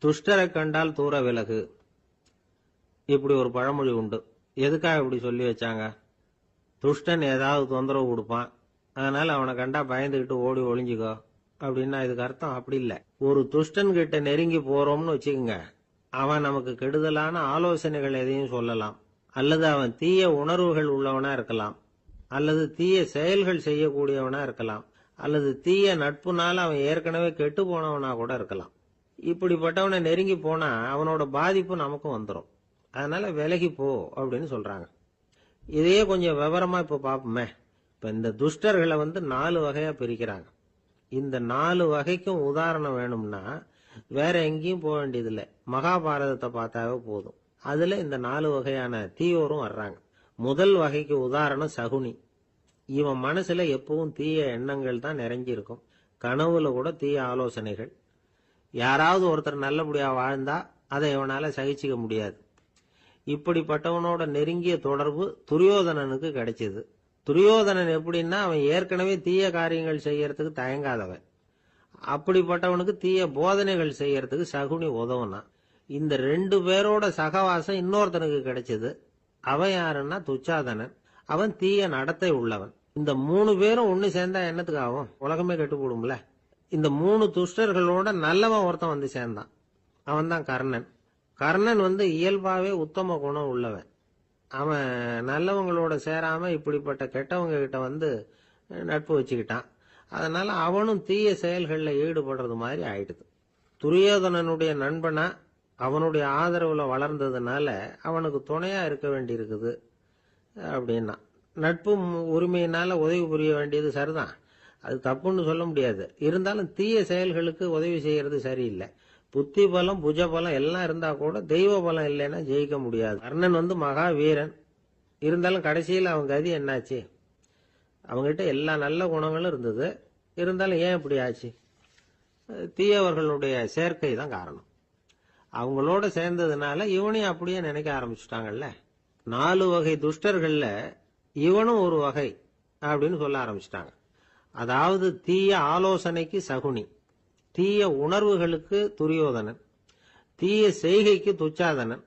துஷ்டரை கண்டால் தூர விலகு. இப்படி ஒரு பழமொழி உண்டு. எதுக்காக இப்படி சொல்லி வச்சாங்க? துஷ்டன் ஏதாவது தொந்தரவு கொடுப்பான், அதனால அவனை கண்டா பயந்துகிட்டு ஓடி ஒளிஞ்சுக்கோ அப்படின்னா இதுக்கு அர்த்தம் அப்படி இல்லை. ஒரு துஷ்டன் கிட்ட நெருங்கி போறோம்னு வச்சுக்கோங்க, அவன் நமக்கு கெடுதலான ஆலோசனைகள் எதையும் சொல்லலாம், அல்லது அவன் தீய உணர்வுகள் உள்ளவனா இருக்கலாம், அல்லது தீய செயல்கள் செய்யக்கூடியவனா இருக்கலாம், அல்லது தீய நட்புனால அவன் ஏற்கனவே கெட்டு போனவனா கூட இருக்கலாம். இப்படிப்பட்டவனை நெருங்கி போனா அவனோட பாதிப்பு நமக்கும் வந்துடும். அதனால விலகி போ அப்படின்னு சொல்றாங்க. இதையே கொஞ்சம் விவரமா இப்ப பாப்போமே. இப்ப இந்த துஷ்டர்களை 4 வகையா பிரிக்கிறாங்க. இந்த 4 வகைக்கும் உதாரணம் வேணும்னா வேற எங்கேயும் போக வேண்டியதில்லை, மகாபாரதத்தை பார்த்தாவே போதும். அதுல இந்த 4 வகையான தீயோரும் வர்றாங்க. முதல் வகைக்கு உதாரணம் சகுனி. இவன் மனசுல எப்பவும் தீய எண்ணங்கள் தான் நிறைஞ்சி இருக்கும். கனவுல கூட தீய ஆலோசனைகள். யாராவது ஒருத்தர் நல்லபடியா வாழ்ந்தா அதை இவனால சகிச்சுக்க முடியாது. இப்படிப்பட்டவனோட நெருங்கிய தொடர்பு துரியோதனனுக்கு கிடைச்சது. துரியோதனன் எப்படின்னா அவன் ஏற்கனவே தீய காரியங்கள் செய்யறதுக்கு தயங்காதவன். அப்படிப்பட்டவனுக்கு தீய போதனைகள் செய்யறதுக்கு சகுனி உதவுனான். இந்த 2 பேரோட சகவாசம் இன்னொருத்தனுக்கு கிடைச்சது. அவன் யாருன்னா துச்சாதனன். அவன் தீய நடத்தை உள்ளவன். இந்த 3 பேரும் ஒண்ணு சேர்ந்தா என்னத்துக்கு ஆகும்? உலகமே கெட்டு போடும்ல. இந்த 3 துஷ்டர்களோட நல்லவன் ஒருத்தன் வந்து சேர்ந்தான். அவன் தான் கர்ணன். கர்ணன் இயல்பாவே உத்தம குணம் உள்ளவன். அவன் நல்லவங்களோட சேராம இப்படிப்பட்ட கெட்டவங்க கிட்ட நட்பு வச்சுக்கிட்டான். அதனால அவனும் தீய செயல்களில் ஈடுபடுறது மாதிரி ஆயிடுது. துரியோதனனுடைய நண்பனா அவனுடைய ஆதரவுல வளர்ந்ததுனால அவனுக்கு துணையா இருக்க வேண்டி இருக்குது அப்படின்னா. நட்பு உரிமையினால உதவி புரிய வேண்டியது சரிதான், அது தப்புன்னு சொல்ல முடியாது. இருந்தாலும் தீய செயல்களுக்கு உதவி செய்யறது சரியில்லை. புத்தி பலம் புஜ பலம் எல்லாம் இருந்தா கூட தெய்வ பலம் இல்லைன்னா ஜெயிக்க முடியாது. கர்ணன் மகா வீரன். இருந்தாலும் கடைசியில் அவன் கதி என்னாச்சு? அவங்ககிட்ட எல்லா நல்ல குணங்களும் இருந்தது. இருந்தாலும் ஏன் இப்படி ஆச்சு? தீயவர்களுடைய சேர்க்கை தான் காரணம். அவங்களோட சேர்ந்ததுனால இவனையும் அப்படியே நினைக்க ஆரம்பிச்சுட்டாங்கல்ல. 4 வகை துஷ்டர்கள்ல இவனும் ஒரு வகை அப்படின்னு சொல்ல ஆரம்பிச்சுட்டாங்க. அதாவது தீய ஆலோசனைக்கு சகுனி, தீய உணர்வுகளுக்கு துரியோதனன், தீய செய்கைக்கு துச்சாதனன்,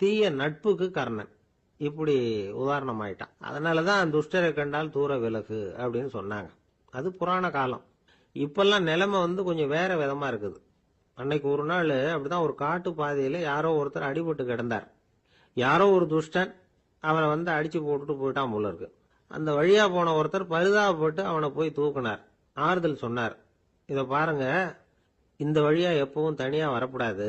தீய நட்புக்கு கர்ணன். இப்படி உதாரணம் ஆயிட்டான். அதனாலதான் துஷ்டரை கண்டால் தூர விலகு அப்படின்னு சொன்னாங்க. அது புராண காலம். இப்பெல்லாம் நிலைமை கொஞ்சம் வேற விதமா இருக்குது. அன்னைக்கு ஒரு நாள் அப்படிதான் ஒரு காட்டு பாதையில யாரோ ஒருத்தர் அடிபட்டு கிடந்தார். யாரோ ஒரு துஷ்டன் அவனை அடிச்சு போட்டுட்டு போயிட்டான் போல இருக்கு. அந்த வழியா போன ஒருத்தர் பரிதாபப்பட்டு அவனை போய் தூக்குனார். ஆறுதல் சொன்னார். இத பாருங்க, இந்த வழியா எப்பவும் தனியா வரக்கூடாது.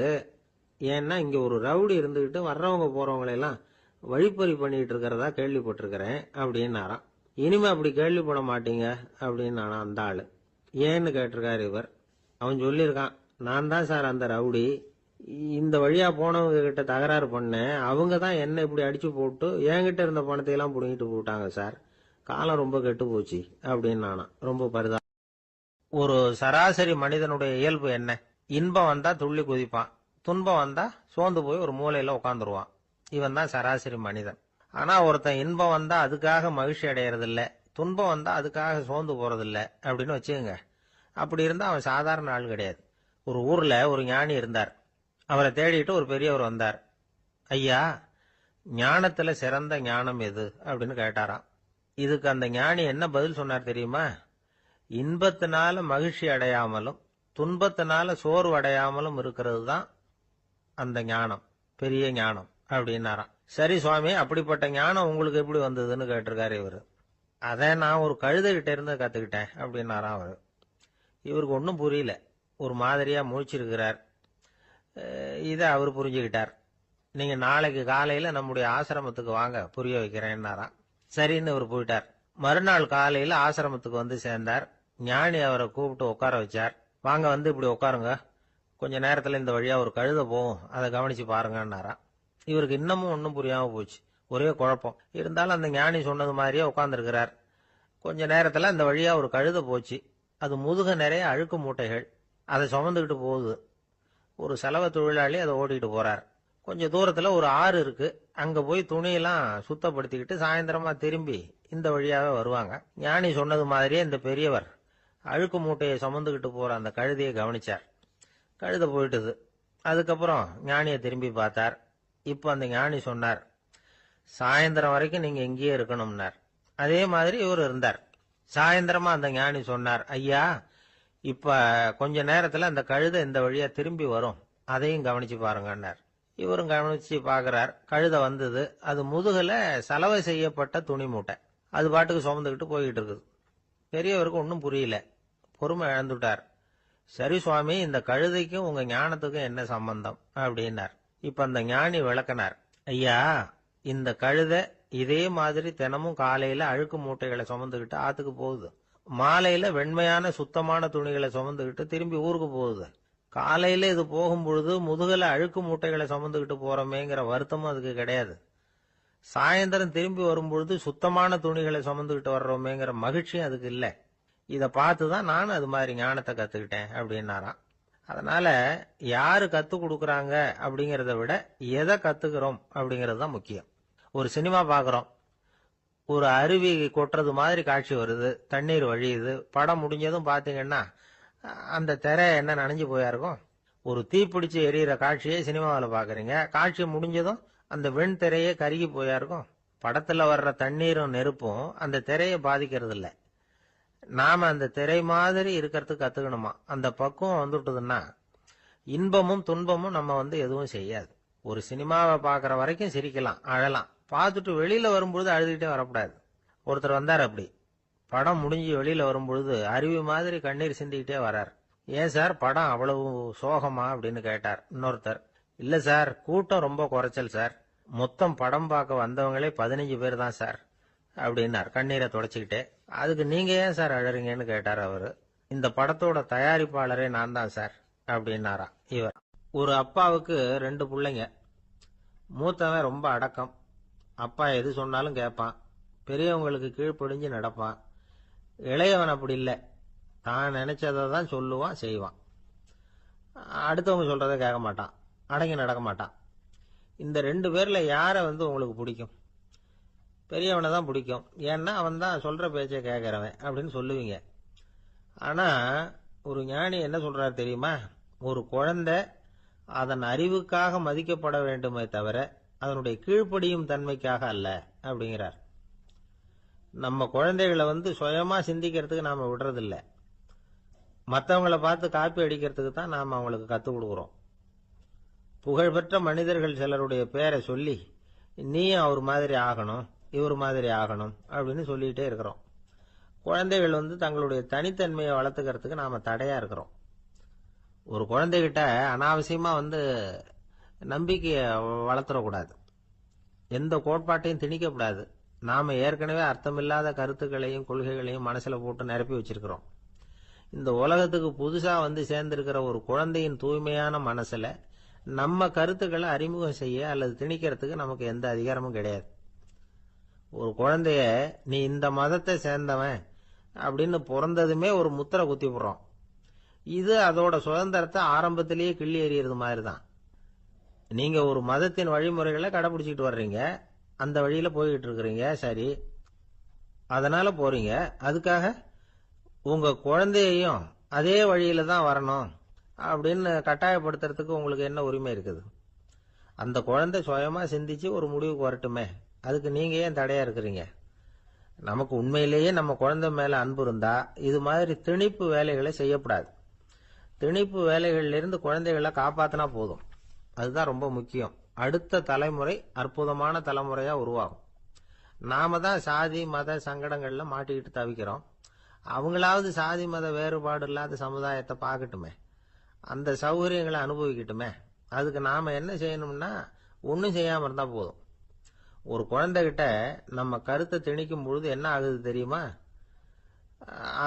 ஏன்னா இங்க ஒரு ரவுடி இருந்துகிட்டு வர்றவங்க போறவங்களெல்லாம் வழிப்பறி பண்ணிட்டு இருக்கிறதா கேள்விப்பட்டிருக்கிறேன் அப்படின்னாராம். இனிமே அப்படி கேள்விப்பட மாட்டீங்க அப்படின்னு அந்த ஆளு. ஏன்னு கேட்டிருக்காரு இவர். அவன் சொல்லியிருக்கான், நான் தான் சார் அந்த ரவுடி. இந்த வழியா போனவங்க கிட்ட தகராறு பண்ணேன். அவங்க தான் என்ன இப்படி அடிச்சு போட்டு என்கிட்ட இருந்த பணத்தை எல்லாம் புடுங்கிட்டு போட்டாங்க சார். காலம் ரொம்ப கெட்டு போச்சு அப்படின்னு நானா ரொம்ப பரிதா. ஒரு சராசரி மனிதனுடைய இயல்பு என்ன? இன்பம் வந்தா துள்ளி குதிப்பான், துன்பம் வந்தா சோர்ந்து போய் ஒரு மூலையில உட்காந்துருவான். இவன் தான் சராசரி மனிதன். ஆனா ஒருத்தன் இன்பம் வந்தா அதுக்காக மகிழ்ச்சி அடையறதில்ல, துன்பம் வந்தா அதுக்காக சோர்ந்து போறதில்ல அப்படின்னு வச்சுக்கோங்க. அப்படி இருந்தா அவன் சாதாரண ஆள் கிடையாது. ஒரு ஊர்ல ஒரு ஞானி இருந்தார். அவரை தேடிட்டு ஒரு பெரியவர் வந்தார். ஐயா, ஞானத்துல சிறந்த ஞானம் எது அப்படின்னு கேட்டாராம். இதுக்கு அந்த ஞானி என்ன பதில் சொன்னார் தெரியுமா? இன்பத்தினால மகிழ்ச்சி அடையாமலும் துன்பத்தினால சோர்வு அடையாமலும் இருக்கிறது தான் அந்த ஞானம், பெரிய ஞானம் அப்படின்னாராம். சரி சுவாமி, அப்படிப்பட்ட ஞானம் உங்களுக்கு எப்படி வந்ததுன்னு கேட்டிருக்காரு இவரு. அதை நான் ஒரு கழுதைகிட்ட இருந்து கத்துக்கிட்டேன் அப்படின்னாராம் அவரு. இவருக்கு ஒன்றும் புரியல, ஒரு மாதிரியா முழிச்சிருக்கிறார். இதை அவர் புரிஞ்சுக்கிட்டார். நீங்க நாளைக்கு காலையில நம்முடைய ஆசிரமத்துக்கு வாங்க, புரிய வைக்கிறேன்னாராம். சரின்னு அவர் போயிட்டார். மறுநாள் காலையில ஆசிரமத்துக்கு சேர்ந்தார். ஞானி அவரை கூப்பிட்டு உட்கார வச்சார். வாங்க, இப்படி உட்காருங்க, கொஞ்ச நேரத்துல இந்த வழியா ஒரு கழுதை போகும், அதை கவனிச்சு பாருங்கன்னாராம். இவருக்கு இன்னமும் ஒன்றும் புரியாம போச்சு, ஒரே குழப்பம். இருந்தாலும் அந்த ஞானி சொன்னது மாதிரியே உட்கார்ந்துருக்கிறார். கொஞ்ச நேரத்துல அந்த வழியா ஒரு கழுதை போச்சு. அது முதுக நிறைய அழுக்கு மூட்டைகள், அதை சுமந்துக்கிட்டு போகுது. ஒரு செலவு தொழிலாளி அதை ஓட்டிட்டு போறார். கொஞ்சம் தூரத்துல ஒரு ஆறு இருக்கு. அங்க போய் துணியெல்லாம் சுத்தப்படுத்திக்கிட்டு சாயந்தரமா திரும்பி இந்த வழியாவே வருவாங்க. ஞானி சொன்னது மாதிரியே இந்த பெரியவர் அழுக்கு மூட்டையை சுமந்துக்கிட்டு போற அந்த கழுதையை கவனிச்சார். கழுதை போயிட்டுது. அதுக்கப்புறம் ஞானியை திரும்பி பார்த்தார். இப்ப அந்த ஞானி சொன்னார், சாயந்தரம் வரைக்கும் நீங்க இங்கேயே இருக்கணும்னார். அதே மாதிரி இவர் இருந்தார். சாயந்தரமா அந்த ஞானி சொன்னார், ஐயா இப்ப கொஞ்ச நேரத்துல அந்த கழுதை இந்த வழியா திரும்பி வரும், அதையும் கவனிச்சு பாருங்கன்னார். இவரும் கவனிச்சு பாக்குறார். கழுதை வந்தது. அது முதுகுல சலவை செய்யப்பட்ட துணி மூட்டை. அது பாட்டுக்கு சுமந்துக்கிட்டு போய்கிட்டு இருக்குது. பெரியவருக்கு ஒன்றும் புரியல. பொறுமை இழந்துட்டார். சரி சுவாமி, இந்த கழுதைக்கும் உங்க ஞானத்துக்கும் என்ன சம்பந்தம் அப்படின்னார். இப்ப அந்த ஞானி விளக்கினார், ஐயா இந்த கழுதை இதே மாதிரி தினமும் காலையில அழுக்கு மூட்டைகளை சுமந்துக்கிட்டு ஆத்துக்கு போகுது, மாலையில வெண்மையான சுத்தமான துணிகளை சுமந்துக்கிட்டு திரும்பி ஊருக்கு போகுது. காலையில இது போகும் பொழுது முதுகல அழுக்கு மூட்டைகளை சுமந்துக்கிட்டு போறோமேங்கிற வருத்தமும் அதுக்கு கிடையாது. சாயந்தரம் திரும்பி வரும்பொழுது சுத்தமான துணிகளை சுமந்துக்கிட்டு வர்றோமேங்கிற மகிழ்ச்சியும் அதுக்கு இல்லை. இதை பார்த்துதான் நான் அது மாதிரி ஞானத்தை கத்துக்கிட்டேன் அப்படின்னாராம். அதனால யாரு கத்து கொடுக்கறாங்க அப்படிங்கறத விட எதை கத்துக்கிறோம் அப்படிங்கிறது தான் முக்கியம். ஒரு சினிமா பாக்குறோம், ஒரு அருவி கொட்டுறது மாதிரி காட்சி வருது, தண்ணீர் வழியுது. படம் முடிஞ்சதும் பாத்தீங்கன்னா அந்த திரை என்ன நனைஞ்சு போயா இருக்கும். ஒரு தீப்பிடிச்சு எரியிற காட்சியை சினிமாவில் பாக்குறீங்க, காட்சி முடிஞ்சதும் அந்த வெண் திரையே கருகி போயா இருக்கும். படத்துல வர்ற தண்ணீரும் நெருப்பும் அந்த திரையை பாதிக்கிறது இல்லை. நாம அந்த திரை மாதிரி இருக்கிறதுக்கு கத்துக்கணுமா. அந்த பக்குவம் வந்துட்டதுன்னா இன்பமும் துன்பமும் நம்ம எதுவும் செய்யாது. ஒரு சினிமாவை பாக்குற வரைக்கும் சிரிக்கலாம், அழலாம். பார்த்துட்டு வெளியில வரும்பொழுது அழுதுகிட்டே வரக்கூடாது. ஒருத்தர் வந்தார். அப்படி படம் முடிஞ்சு வெளியில வரும்பொழுது அருவி மாதிரி கண்ணீர் சிந்திக்கிட்டே வர்றார். ஏன் சார் படம் அவ்வளவு சோகமா அப்படின்னு கேட்டார். இன்னொருத்தர், இல்ல சார் கூட்டம் ரொம்ப குறைச்சல் சார், மொத்தம் படம் பார்க்க வந்தவங்களே 15 பேர் தான் சார் அப்படின்னார் கண்ணீரை தொடச்சிக்கிட்டே. அதுக்கு நீங்க ஏன் சார் அழறீங்கன்னு கேட்டார் அவரு. இந்த படத்தோட தயாரிப்பாளரே நான் தான் சார் அப்படின்னாரா இவர். ஒரு அப்பாவுக்கு 2 பிள்ளைங்க. மூத்தவன் ரொம்ப அடக்கம், அப்பா எது சொன்னாலும் கேட்பான், பெரியவங்களுக்கு கீழ்ப்படிஞ்சு நடப்பான். இளையவன் அப்படி இல்லை, தான் நினைச்சதை தான் சொல்லுவான், செய்வான். அடுத்தவங்க சொல்றதை கேட்க மாட்டான், அடங்கி நடக்க மாட்டான். இந்த 2 பேர்ல யாரை உங்களுக்கு பிடிக்கும்? பெரியவனை தான் பிடிக்கும். ஏன்னா அவன் தான் சொல்ற பேச்சை கேட்கிறவன் அப்படின்னு சொல்லுவீங்க. ஆனா ஒரு ஞானி என்ன சொல்றாரு தெரியுமா? ஒரு குழந்தை அதன் அறிவுக்காக மதிக்கப்பட வேண்டுமே தவிர அதனுடைய கீழ்ப்படியும் தன்மைக்காக அல்ல அப்படிங்கிறார். நம்ம குழந்தைகளை சுயமா சிந்திக்கிறதுக்கு நாம விடுறதில்ல, மற்றவங்களை பார்த்து காப்பி அடிக்கிறதுக்கு தான் நாம அவங்களுக்கு கத்துக் கொடுக்குறோம். புகழ்பெற்ற மனிதர்கள் சிலருடைய பேரை சொல்லி நீயும் அவர் மாதிரி ஆகணும், இவர் மாதிரி ஆகணும் அப்படின்னு சொல்லிட்டே இருக்கிறோம். குழந்தைகள் தங்களுடைய தனித்தன்மையை வளர்த்துக்கிறதுக்கு நாம தடையா இருக்கிறோம். ஒரு குழந்தைகிட்ட அனாவசியமா நம்பிக்கையை வளர்த்துடக்கூடாது, எந்த கோட்பாட்டையும் திணிக்கக்கூடாது. நாம ஏற்கனவே அர்த்தமில்லாத கருத்துக்களையும் கொள்கைகளையும் மனசுல போட்டு நிரப்பி வச்சிருக்கிறோம். இந்த உலகத்துக்கு புதுசா சேர்ந்திருக்கிற ஒரு குழந்தையின் தூய்மையான மனசுல நம்ம கருத்துக்களை அறிமுகம் செய்ய அல்லது திணிக்கிறதுக்கு நமக்கு எந்த அதிகாரமும் கிடையாது. ஒரு குழந்தைய நீ இந்த மதத்தை சேர்ந்தவன் அப்படின்னு பிறந்ததுமே ஒரு முத்திரை குத்தி போடுறோம். இது அதோட சுதந்திரத்தை ஆரம்பத்திலேயே கிள்ளி எறியறது மாதிரி தான். நீங்க ஒரு மதத்தின் வழிமுறைகளை கடைபிடிச்சிட்டு வர்றீங்க, அந்த வழியில போய்கிட்டு இருக்கிறீங்க, சரி, அதனால போறீங்க. அதுக்காக உங்க குழந்தையையும் அதே வழியில தான் வரணும் அப்படின்னு கட்டாயப்படுத்துறதுக்கு உங்களுக்கு என்ன உரிமை இருக்குது? அந்த குழந்தை சுயமா சிந்திச்சு ஒரு முடிவுக்கு வரட்டுமே, அதுக்கு நீங்க ஏன் தடையா இருக்கிறீங்க? நமக்கு உண்மையிலேயே நம்ம குழந்தை மேல அன்பு இருந்தா இது மாதிரி திணிப்பு வேலைகளை செய்யக்கூடாது. திணிப்பு வேலைகள்ல இருந்து குழந்தைகளை காப்பாத்தினா போதும். அதுதான் ரொம்ப முக்கியம். அடுத்த தலைமுறை அற்புதமான தலைமுறையா உருவாகும். நாம தான் சாதி மத சங்கடங்கள்ல மாட்டிக்கிட்டு தவிக்கிறோம். அவங்களாவது சாதி மத வேறுபாடு இல்லாத சமுதாயத்தை பார்க்கட்டுமே, அந்த சௌகரியங்களை அனுபவிக்கட்டுமே. அதுக்கு நாம என்ன செய்யணும்னா ஒன்னும் செய்யாம இருந்தா போதும். ஒரு குழந்தைகிட்ட நம்ம கருத்தை திணிக்கும் பொழுது என்ன ஆகுது தெரியுமா?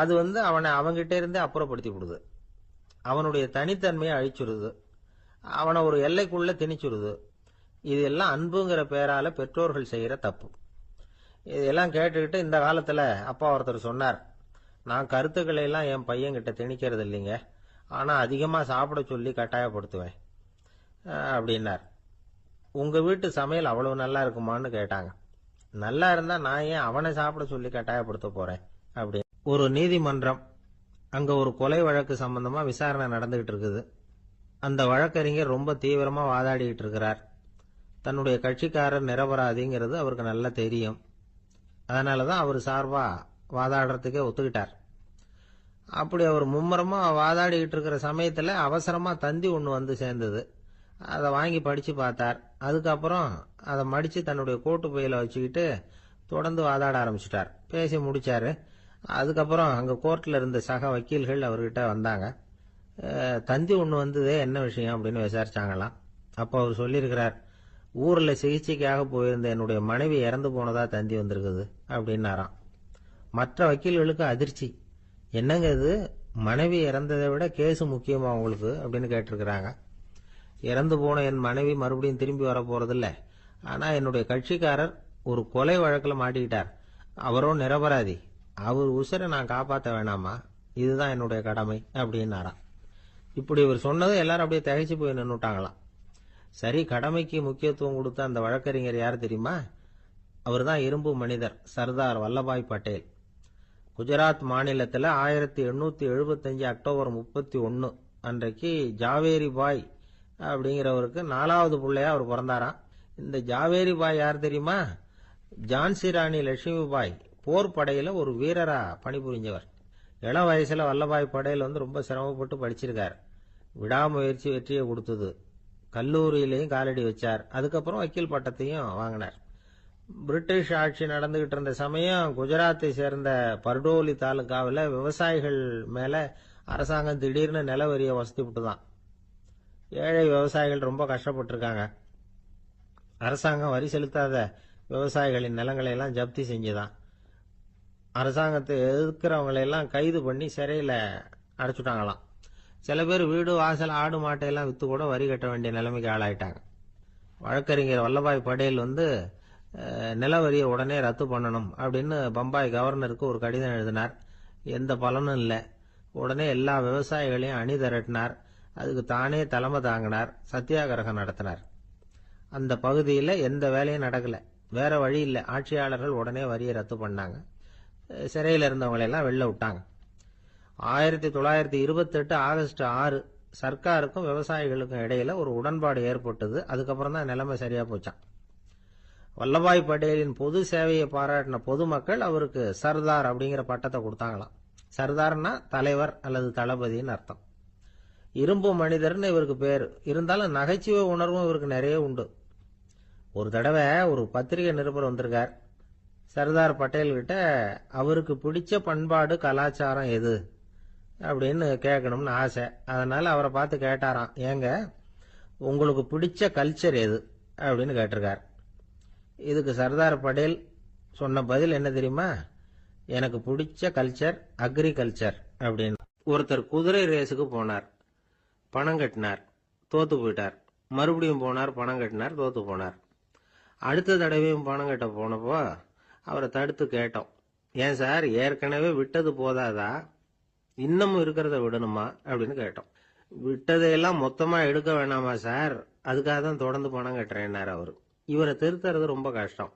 அது அவனை அவங்கிட்ட இருந்தே அப்புறப்படுத்தி விடுது, அவனுடைய தனித்தன்மையை அழிச்சுடுது, அவனை ஒரு எல்லைக்குள்ள திணிச்சுடுது. இதெல்லாம் அன்புங்கிற பேரால பெற்றோர்கள் செய்யற தப்பு. இதெல்லாம் கேட்டுக்கிட்டு இந்த காலத்துல அப்பா ஒருத்தர் சொன்னார், நான் கருத்துக்களை எல்லாம் என் பையன்கிட்ட திணிக்கிறது இல்லைங்க, ஆனா அதிகமா சாப்பிட சொல்லி கட்டாயப்படுத்துவேன் அப்படின்னார். உங்க வீட்டு சமையல் அவ்வளவு நல்லா இருக்குமான்னு கேட்டாங்க. நல்லா இருந்தா நான் ஏன் அவனை சாப்பிட சொல்லி கட்டாயப்படுத்த போறேன் அப்படி. ஒரு நீதிமன்றம், அங்க ஒரு கொலை வழக்கு சம்பந்தமா விசாரணை நடந்துகிட்டு இருக்குது. அந்த வழக்கறிஞர் ரொம்ப தீவிரமா வாதாடிட்டு இருக்கிறார். தன்னுடைய கட்சிக்காரர் நிரபராதிங்கிறது அவருக்கு நல்லா தெரியும். அதனாலதான் அவர் சார்பா வாதாடுறதுக்கே ஒத்துக்கிட்டார். அப்படி அவர் மும்முரமா வாதாடிக்கிட்டு இருக்கிற சமயத்துல அவசரமா தந்தி ஒண்ணு வந்து சேர்ந்தது. அதை வாங்கி படிச்சு பார்த்தார். அதுக்கப்புறம் அதை மடிச்சு தன்னுடைய கோட்டு பையில வச்சுக்கிட்டு தொடர்ந்து வாதாட ஆரம்பிச்சிட்டார். பேசி முடிச்சாரு. அதுக்கப்புறம் அங்க கோர்ட்ல இருந்த சக வக்கீல்கள் அவர்கிட்ட வந்தாங்க. தந்தி ஒண்ணு வந்ததே, என்ன விஷயம் அப்படின்னு விசாரிச்சாங்களாம். அப்போ அவர் சொல்லியிருக்கிறார், ஊர்ல சிகிச்சைக்காக போயிருந்த என்னுடைய மனைவி இறந்து போனதா தந்தி வந்திருக்குது அப்படின்னாராம். மற்ற வக்கீல்களுக்கு அதிர்ச்சி. என்னங்க இது, மனைவி இறந்ததை விட கேஸ் முக்கியமா உங்களுக்கு அப்படின்னு கேட்டிருக்கிறாங்க. இறந்து போன என் மனைவி மறுபடியும் திரும்பி வர போறதில்ல. ஆனா என்னுடைய கட்சிக்காரர் ஒரு கொலை வழக்கில் மாட்டிக்கிட்டார். அவரும் நிரபராதி. அவர் உசுரை நான் காப்பாற்ற வேணாமா? இதுதான் என்னுடைய கடமை அப்படின்னாராம். இப்படி இவர் சொன்னது எல்லாரும் அப்படியே திகைச்சு போய் நின்னுட்டாங்களாம். சரி, கடமைக்கு முக்கியத்துவம் கொடுத்த அந்த வழக்கறிஞர் யார் தெரியுமா? அவர் தான் இரும்பு மனிதர் சர்தார் வல்லபாய் பட்டேல். குஜராத் மாநிலத்தில் 1875 அக்டோபர் 31 அன்றைக்கு ஜாவேரி பாய் அப்படிங்கிறவருக்கு 4வது பிள்ளையா அவர் பிறந்தாராம். இந்த ஜாவேரி பாய் யார் தெரியுமா? ஜான்சி ராணி லட்சுமி பாய் போர் படையில ஒரு வீரரா பணிபுரிஞ்சவர். இளம் வயசுல வல்லபாய் படேல் ரொம்ப சிரமப்பட்டு படிச்சிருக்கார். விடாமுயற்சி வெற்றியை கொடுத்தது. கல்லூரியிலையும் காலடி வச்சார். அதுக்கப்புறம் வக்கீல் பட்டத்தையும் வாங்கினார். பிரிட்டிஷ் ஆட்சி நடந்துகிட்டு இருந்த சமயம் குஜராத்தை சேர்ந்த பர்டோலி தாலுகாவில் விவசாயிகள் மேல அரசாங்கம் திடீர்னு நில வரியை வசதி விட்டுதான். ஏழை விவசாயிகள் ரொம்ப கஷ்டப்பட்டிருக்காங்க. அரசாங்கம் வரி செலுத்தாத விவசாயிகளின் நிலங்களை எல்லாம் ஜப்தி செஞ்சுதான். அரசாங்கத்தை எதிர்க்கிறவங்களை எல்லாம் கைது பண்ணி சிறையில அடைச்சுட்டாங்களாம். சில பேர் வீடு வாசல் ஆடு மாட்டையெல்லாம் வித்து கூட வரி கட்ட வேண்டிய நிலைமைக்கு ஆளாயிட்டாங்க. வழக்கறிஞர் வல்லபாய் படேல் நில வரியை உடனே ரத்து பண்ணணும் அப்படின்னு பம்பாய் கவர்னருக்கு ஒரு கடிதம் எழுதினார். எந்த பலனும் இல்லை. உடனே எல்லா விவசாயிகளையும் அணி திரட்டினார். அதுக்கு தானே தலைமை தாங்கினார். சத்தியாகிரகம் நடத்தினார். அந்த பகுதியில் எந்த வேலையும் நடக்கல. வேற வழி இல்லை. ஆட்சியாளர்கள் உடனே வரியை ரத்து பண்ணாங்க. சிறையில் இருந்தவங்களெல்லாம் வெளில விட்டாங்க. 1928 ஆகஸ்ட் 6 சர்க்காருக்கும் விவசாயிகளுக்கும் இடையில ஒரு உடன்பாடு ஏற்பட்டது. அதுக்கப்புறம் தான் நிலைமை சரியா போச்சான். வல்லபாய் படேலின் பொது சேவையை பாராட்டின பொதுமக்கள் அவருக்கு சர்தார் அப்படிங்கிற பட்டத்தை கொடுத்தாங்களாம். சர்தார்னா தலைவர் அல்லது தளபதினு அர்த்தம். இரும்பு மனிதர்னு இவருக்கு பேரு. இருந்தாலும் நகைச்சுவை உணர்வும் இவருக்கு நிறைய உண்டு. ஒரு தடவை ஒரு பத்திரிகை நிருபர் வந்திருக்கார். சர்தார் பட்டேல் கிட்ட அவருக்கு பிடிச்ச பண்பாடு கலாச்சாரம் எது அப்படின்னு கேட்கணும்னு ஆசை. அதனால அவரை பார்த்து கேட்டாராம், ஏங்க உங்களுக்கு பிடிச்ச கல்ச்சர் எது அப்படின்னு கேட்டிருக்கார். இதுக்கு சர்தார் பட்டேல் சொன்ன பதில் என்ன தெரியுமா? எனக்கு பிடிச்ச கல்ச்சர் அக்ரிகல்ச்சர் அப்படின்னு. ஒருத்தர் குதிரை ரேஸுக்கு போனார். பணம் கட்டினார், தோத்து போயிட்டார். மறுபடியும் போனார், பணம் கட்டினார், தோத்து போனார். அடுத்த தடவையும் பணம் கட்ட போனப்போ அவரை தடுத்து கேட்டோம், ஏன் சார் ஏற்கனவே விட்டது போதாதா, இன்னமும் இருக்கிறத விடணுமா அப்படின்னு கேட்டோம். விட்டதையெல்லாம் மொத்தமா எடுக்க வேணாமா சார், அதுக்காக தான் தொடர்ந்து பணம் கட்டுறேன்னாரு அவரு. இவரை திருத்துறது ரொம்ப கஷ்டம்.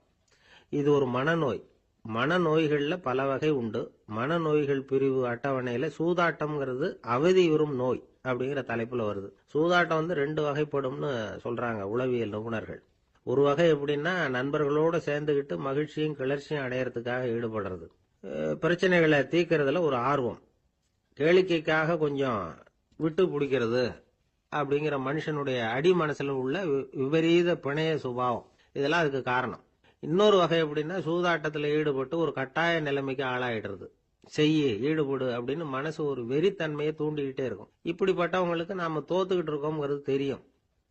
இது ஒரு மனநோய். மனநோய்கள்ல பல வகை உண்டு. மனநோய்கள் பிரிவு அட்டவணையில சூதாட்டம்ங்கிறது அவதியுறும் நோய் அப்படிங்கிற தலைப்புல வருது. சூதாட்டம் 2 வகைப்படும்னு சொல்றாங்க உளவியல் நிபுணர்கள். ஒரு வகை எப்படின்னா, நண்பர்களோட சேர்ந்துகிட்டு மகிழ்ச்சியும் கிளர்ச்சியும் அடையறதுக்காக ஈடுபடுறது. பிரச்சனைகளை தீர்க்கறதுல ஒரு ஆர்வம். கேளிக்கைக்காக கொஞ்சம் விட்டு பிடிக்கிறது அப்படிங்கிற மனுஷனுடைய அடி மனசுல உள்ள விபரீத பிணைய சுபாவம், இதெல்லாம் அதுக்கு காரணம். இன்னொரு வகை எப்படின்னா, சூதாட்டத்தில் ஈடுபட்டு ஒரு கட்டாய நிலைமைக்கு ஆளாயிடுறது. ஈடுபடு அப்படின்னு மனசு ஒரு வெறித்தன்மையை தூண்டிக்கிட்டே இருக்கும். இப்படிப்பட்டவங்களுக்கு நாம தோத்துக்கிட்டு இருக்கோம்ங்கிறது தெரியும்.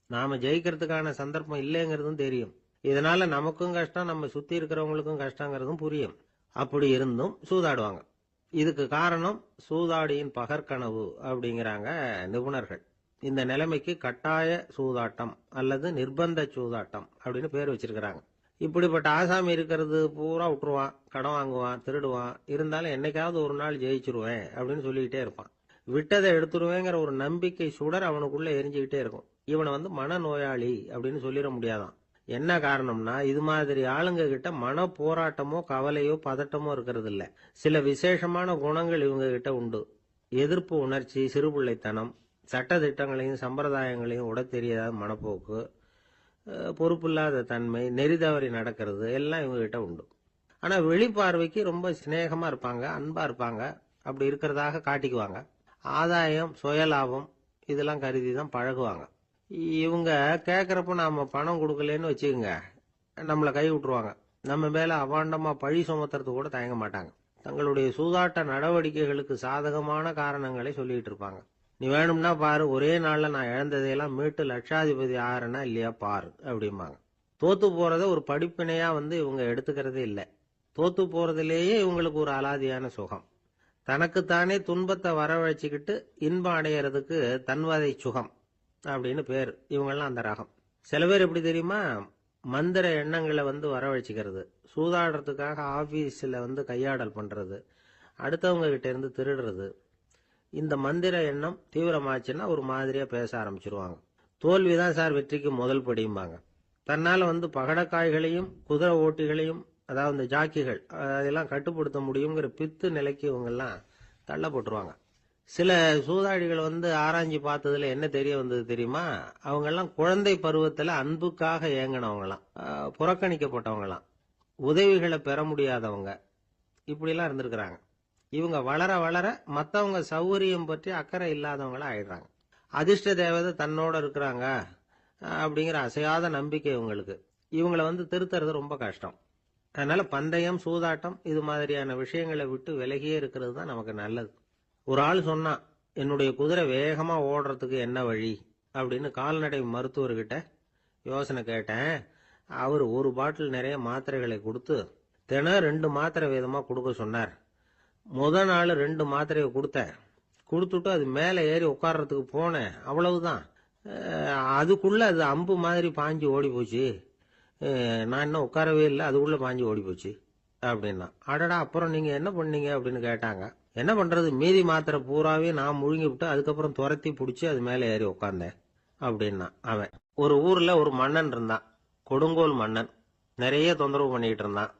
நாம ஜெயிக்கிறதுக்கான சந்தர்ப்பம் இல்லைங்கிறதும் தெரியும். இதனால நமக்கும் கஷ்டம், நம்ம சுத்தி இருக்கிறவங்களுக்கும் கஷ்டங்கிறதும் புரியும். அப்படி இருந்தும் சூதாடுவாங்க. இதுக்கு காரணம் சூதாடியின் பகற்கனவு அப்படிங்கிறாங்க நிபுணர்கள். இந்த நிலைமைக்கு கட்டாய சூதாட்டம் அல்லது நிர்பந்த சூதாட்டம் அப்படின்னு பேர் வச்சிருக்கிறாங்க. இப்படிப்பட்ட ஆசாமி இருக்கிறது பூரா விட்டுருவான், கடன் வாங்குவான், திருடுவான். இருந்தாலும் என்னைக்காவது ஒரு நாள் ஜெயிச்சிருவேன் அப்படின்னு சொல்லிக்கிட்டே இருப்பான். விட்டதை எடுத்துருவேங்கிற ஒரு நம்பிக்கை சுடர் அவனுக்குள்ள எரிஞ்சுக்கிட்டே இருக்கும். இவனை மனநோயாளி அப்படின்னு சொல்லிட முடியாதான். என்ன காரணம்னா, இது மாதிரி ஆளுங்க கிட்ட மன போராட்டமோ கவலையோ பதட்டமோ இருக்கிறது இல்ல. சில விசேஷமான குணங்கள் இவங்க கிட்ட உண்டு. எதிர்ப்பு உணர்ச்சி, சிறுபிள்ளைத்தனம், சட்ட திட்டங்களையும் சம்பிரதாயங்களையும் உட தெரியாத மனப்போக்கு, பொறுப்பில்லாத தன்மை, நெறி தவறி நடக்கிறது எல்லாம் இவங்ககிட்ட உண்டு. ஆனா வெளிப்பார்வைக்கு ரொம்ப சிநேகமா இருப்பாங்க, அன்பா இருப்பாங்க, அப்படி இருக்கிறதாக காட்டிக்குவாங்க. ஆதாயம், சுயலாபம் இதெல்லாம் கருதி தான் பழகுவாங்க. இவங்க கேட்கறப்ப நாம பணம் கொடுக்கலன்னு வச்சுக்கோங்க, நம்மளை கை விட்டுருவாங்க. நம்ம மேல அவாண்டமா பழி சுமத்துறது கூட தயங்க மாட்டாங்க. தங்களுடைய சூதாட்ட நடவடிக்கைகளுக்கு சாதகமான காரணங்களை சொல்லிட்டு இருப்பாங்க. நீ வேணும்னா பாரு, ஒரே நாள்ல நான் இழந்ததையெல்லாம் மீட்டு லட்சாதிபதி ஆறனா இல்லையா பாரு அப்படிம்பாங்க. தோத்து போறத ஒரு படிப்பினையா இவங்க எடுத்துக்கிறதே இல்லை. தோத்து போறதுலேயே இவங்களுக்கு ஒரு அலாதியான சுகம். தனக்குத்தானே துன்பத்தை வரவழைச்சிக்கிட்டு இன்பம் அடையிறதுக்கு தன்வதை சுகம் அப்படின்னு பேர். இவங்கெல்லாம் அந்த ரகம். சில பேர் எப்படி தெரியுமா, மந்திர எண்ணங்களை வரவழைச்சிக்கிறது, சூதாடுறதுக்காக ஆபீஸ்ல கையாடல் பண்றது, அடுத்தவங்க கிட்ட இருந்து திருடுறது. இந்த மந்திர எண்ணம் தீவிரமாச்சுன்னா ஒரு மாதிரியா பேச ஆரம்பிச்சிருவாங்க. தோல்விதான் சார் வெற்றிக்கு முதல் படியும்பாங்க. தன்னால பகடக்காய்களையும் குதிரை ஓட்டிகளையும், அதாவது இந்த ஜாக்கிகள், அதெல்லாம் கட்டுப்படுத்த முடியுங்கிற பித்து நிலைக்கு இவங்கெல்லாம் தள்ளப்பட்டுருவாங்க. சில சூதாடிகள் ஆராய்ச்சி பார்த்ததுல என்ன தெரிய வந்தது தெரியுமா, அவங்க எல்லாம் குழந்தை பருவத்துல அன்புக்காக ஏங்கினவங்களாம், புறக்கணிக்கப்பட்டவங்களாம், உதவிகளை பெற முடியாதவங்க, இப்படிலாம் இருந்திருக்கிறாங்க. இவங்க வளர வளர மத்தவங்க சௌகரியம் பற்றி அக்கறை இல்லாதவங்களா ஆயிடுறாங்க. அதிர்ஷ்ட தேவதை தன்னோட இருக்கிறாங்க அப்படிங்கிற அசையாத நம்பிக்கை இவங்களுக்கு. இவங்களை திருத்துறது ரொம்ப கஷ்டம். அதனால பந்தயம், சூதாட்டம் இது மாதிரியான விஷயங்களை விட்டு விலகியே இருக்கிறது தான் நமக்கு நல்லது. ஒரு ஆள் சொன்னான், என்னுடைய குதிரை வேகமா ஓடுறதுக்கு என்ன வழி அப்படின்னு கால்நடை மருத்துவர்கிட்ட யோசனை கேட்டேன். அவர் ஒரு பாட்டில் நிறைய மாத்திரைகளை கொடுத்து தினம் 2 மாத்திரை வீதமா கொடுக்க சொன்னார். முதல் நாள் 2 மாத்திரையை கொடுத்துட்டு அது மேலே ஏறி உட்கார்றதுக்கு போனேன். அவ்வளவுதான். அதுக்குள்ள அது அம்பு மாதிரி பாஞ்சு ஓடி போச்சு. நான் இன்னும் உட்காரவே இல்லை, அதுக்குள்ள பாஞ்சு ஓடி போச்சு அப்படின்னா. அடடா, அப்புறம் நீங்க என்ன பண்ணீங்க அப்படின்னு கேட்டாங்க. என்ன பண்றது, மீதி மாத்திரை பூராவே நான் முழுங்கி விட்டு அதுக்கப்புறம் துரத்தி பிடிச்சி அது மேல ஏறி உட்கார்ந்தேன் அப்படின்னா அவன். ஒரு ஊர்ல ஒரு மன்னன் இருந்தான், கொடுங்கோல் மன்னன். நிறைய தொந்தரவு பண்ணிட்டு இருந்தான்.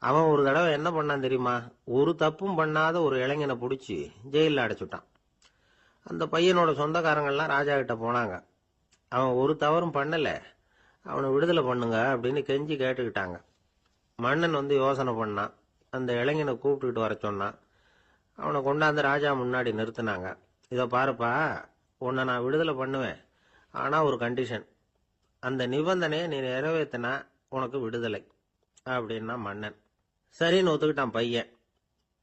அவன் ஒரு தடவை என்ன பண்ணான் தெரியுமா, ஒரு தப்பும் பண்ணாத ஒரு இளைஞனை பிடிச்சி ஜெயில அடைச்சுட்டான். அந்த பையனோட சொந்தக்காரங்கள்லாம் ராஜா கிட்ட போனாங்க. அவன் ஒரு தவறும் பண்ணல, அவனை விடுதலை பண்ணுங்க அப்படின்னு கெஞ்சி கேட்டுக்கிட்டாங்க. மன்னன் யோசனை பண்ணான். அந்த இளைஞனை கூப்பிட்டுக்கிட்டு வர சொன்னான். அவனை கொண்டாந்து ராஜா முன்னாடி நிறுத்தினாங்க. இதை பாருப்பா, உன்னை நான் விடுதலை பண்ணுவேன், ஆனா ஒரு கண்டிஷன். அந்த நிபந்தனையை நீ நிறைவேற்றினா உனக்கு விடுதலை அப்படின்னா மன்னன். சரின்னு ஒத்துக்கிட்டான் பையன்.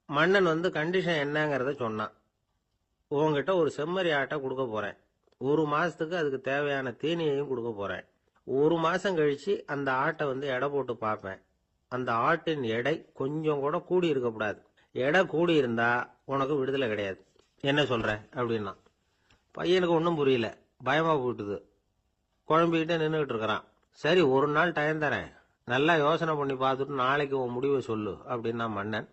மன்னன் கண்டிஷன் என்னங்கிறத சொன்னான். உங்ககிட்ட ஒரு செம்மறி ஆட்டை கொடுக்க போறேன், 1 மாசத்துக்கு அதுக்கு தேவையான தீனியையும் கொடுக்க போறேன். 1 மாசம் கழிச்சு அந்த ஆட்டை எடை போட்டு பார்ப்பேன். அந்த ஆட்டின் எடை கொஞ்சம் கூட கூடி இருக்கக்கூடாது. எடை கூடி இருந்தா உனக்கு விடுதலை கிடையாது. என்ன சொல்ற அப்படின்னா. பையனுக்கு ஒன்றும் புரியல, பயமா போயிட்டுது. குழம்பிக்கிட்டே நின்றுகிட்டு இருக்கிறான். சரி, ஒரு நாள் டைம் தரேன், நல்லா யோசனை பண்ணி பார்த்துட்டு நாளைக்கு உன் முடிவை சொல்லு அப்படின்னா மன்னன்.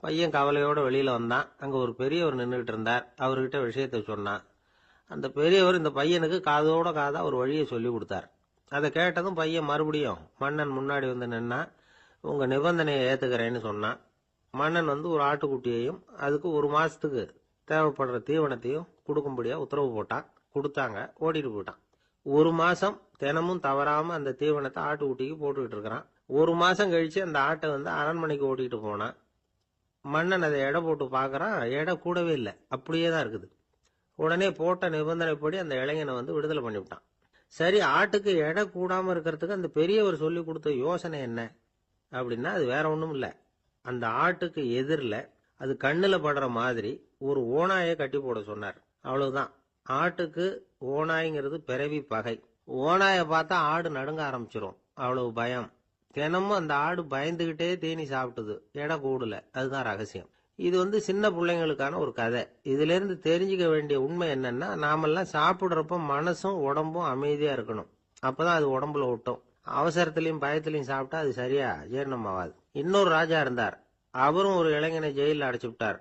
பையன் கவலையோட வெளியில வந்தான். அங்க ஒரு பெரியவர் நின்றுகிட்டு இருந்தார். அவர்கிட்ட விஷயத்த சொன்னான். அந்த பெரியவர் இந்த பையனுக்கு காதோட காதா ஒரு வழியை சொல்லி கொடுத்தார். அதை கேட்டதும் பையன் மறுபடியும் மன்னன் முன்னாடி நின்னா, உங்க நிபந்தனையை ஏத்துக்கிறேன்னு சொன்னான். மன்னன் ஒரு ஆட்டுக்குட்டியையும் அதுக்கு 1 மாசத்துக்கு தேவைப்படுற தீவனத்தையும் கொடுக்கும்படியா உத்தரவு போட்டான். கொடுத்தாங்க, ஓடிட்டு போயிட்டான். 1 மாசம் தினமும் தவறாம அந்த தீவனத்தை ஆட்டுக்குட்டிக்கு போட்டுக்கிட்டு இருக்கிறான். 1 மாசம் கழிச்சு அந்த ஆட்டை அரண்மனைக்கு ஓட்டிட்டு போனான். மன்னன் அதை எடை போட்டு பாக்குறான், எடை கூடவே இல்லை, அப்படியே தான் இருக்குது. உடனே போட்ட நிபந்தனைப்படி அந்த இளைஞனை விடுதலை பண்ணிவிட்டான். சரி, ஆட்டுக்கு எடை கூடாம இருக்கிறதுக்கு அந்த பெரியவர் சொல்லி கொடுத்த யோசனை என்ன அப்படின்னா, அது வேற ஒண்ணும் இல்லை. அந்த ஆட்டுக்கு எதிரில் அது கண்ணுல படுற மாதிரி ஒரு ஓநாயை கட்டி போட சொன்னார். அவ்வளவுதான். ஆட்டுக்கு ஓநாய்ங்கிறது பிறவி பகை. ஓநாயை பார்த்தா ஆடு நடுங்க ஆரம்பிச்சிரும், அவ்வளவு பயம். தினமும் அந்த ஆடு பயந்துகிட்டே தீனி சாப்பிட்டுது, எடை கூடல. அதுதான் ரகசியம். இது சின்ன பிள்ளைங்களுக்கான ஒரு கதை. இதுல இருந்து தெரிஞ்சுக்க வேண்டிய உண்மை என்னன்னா, நாமெல்லாம் சாப்பிடுறப்ப மனசும் உடம்பும் அமைதியா இருக்கணும். அப்பதான் அது உடம்புல ஒட்டும். அவசரத்திலையும் பயத்திலையும் சாப்பிட்டா அது சரியா ஜீரணம் ஆகாது. இன்னொரு ராஜா இருந்தார். அவரும் ஒரு இளைஞனை ஜெயிலில் அடைச்சு விட்டார்.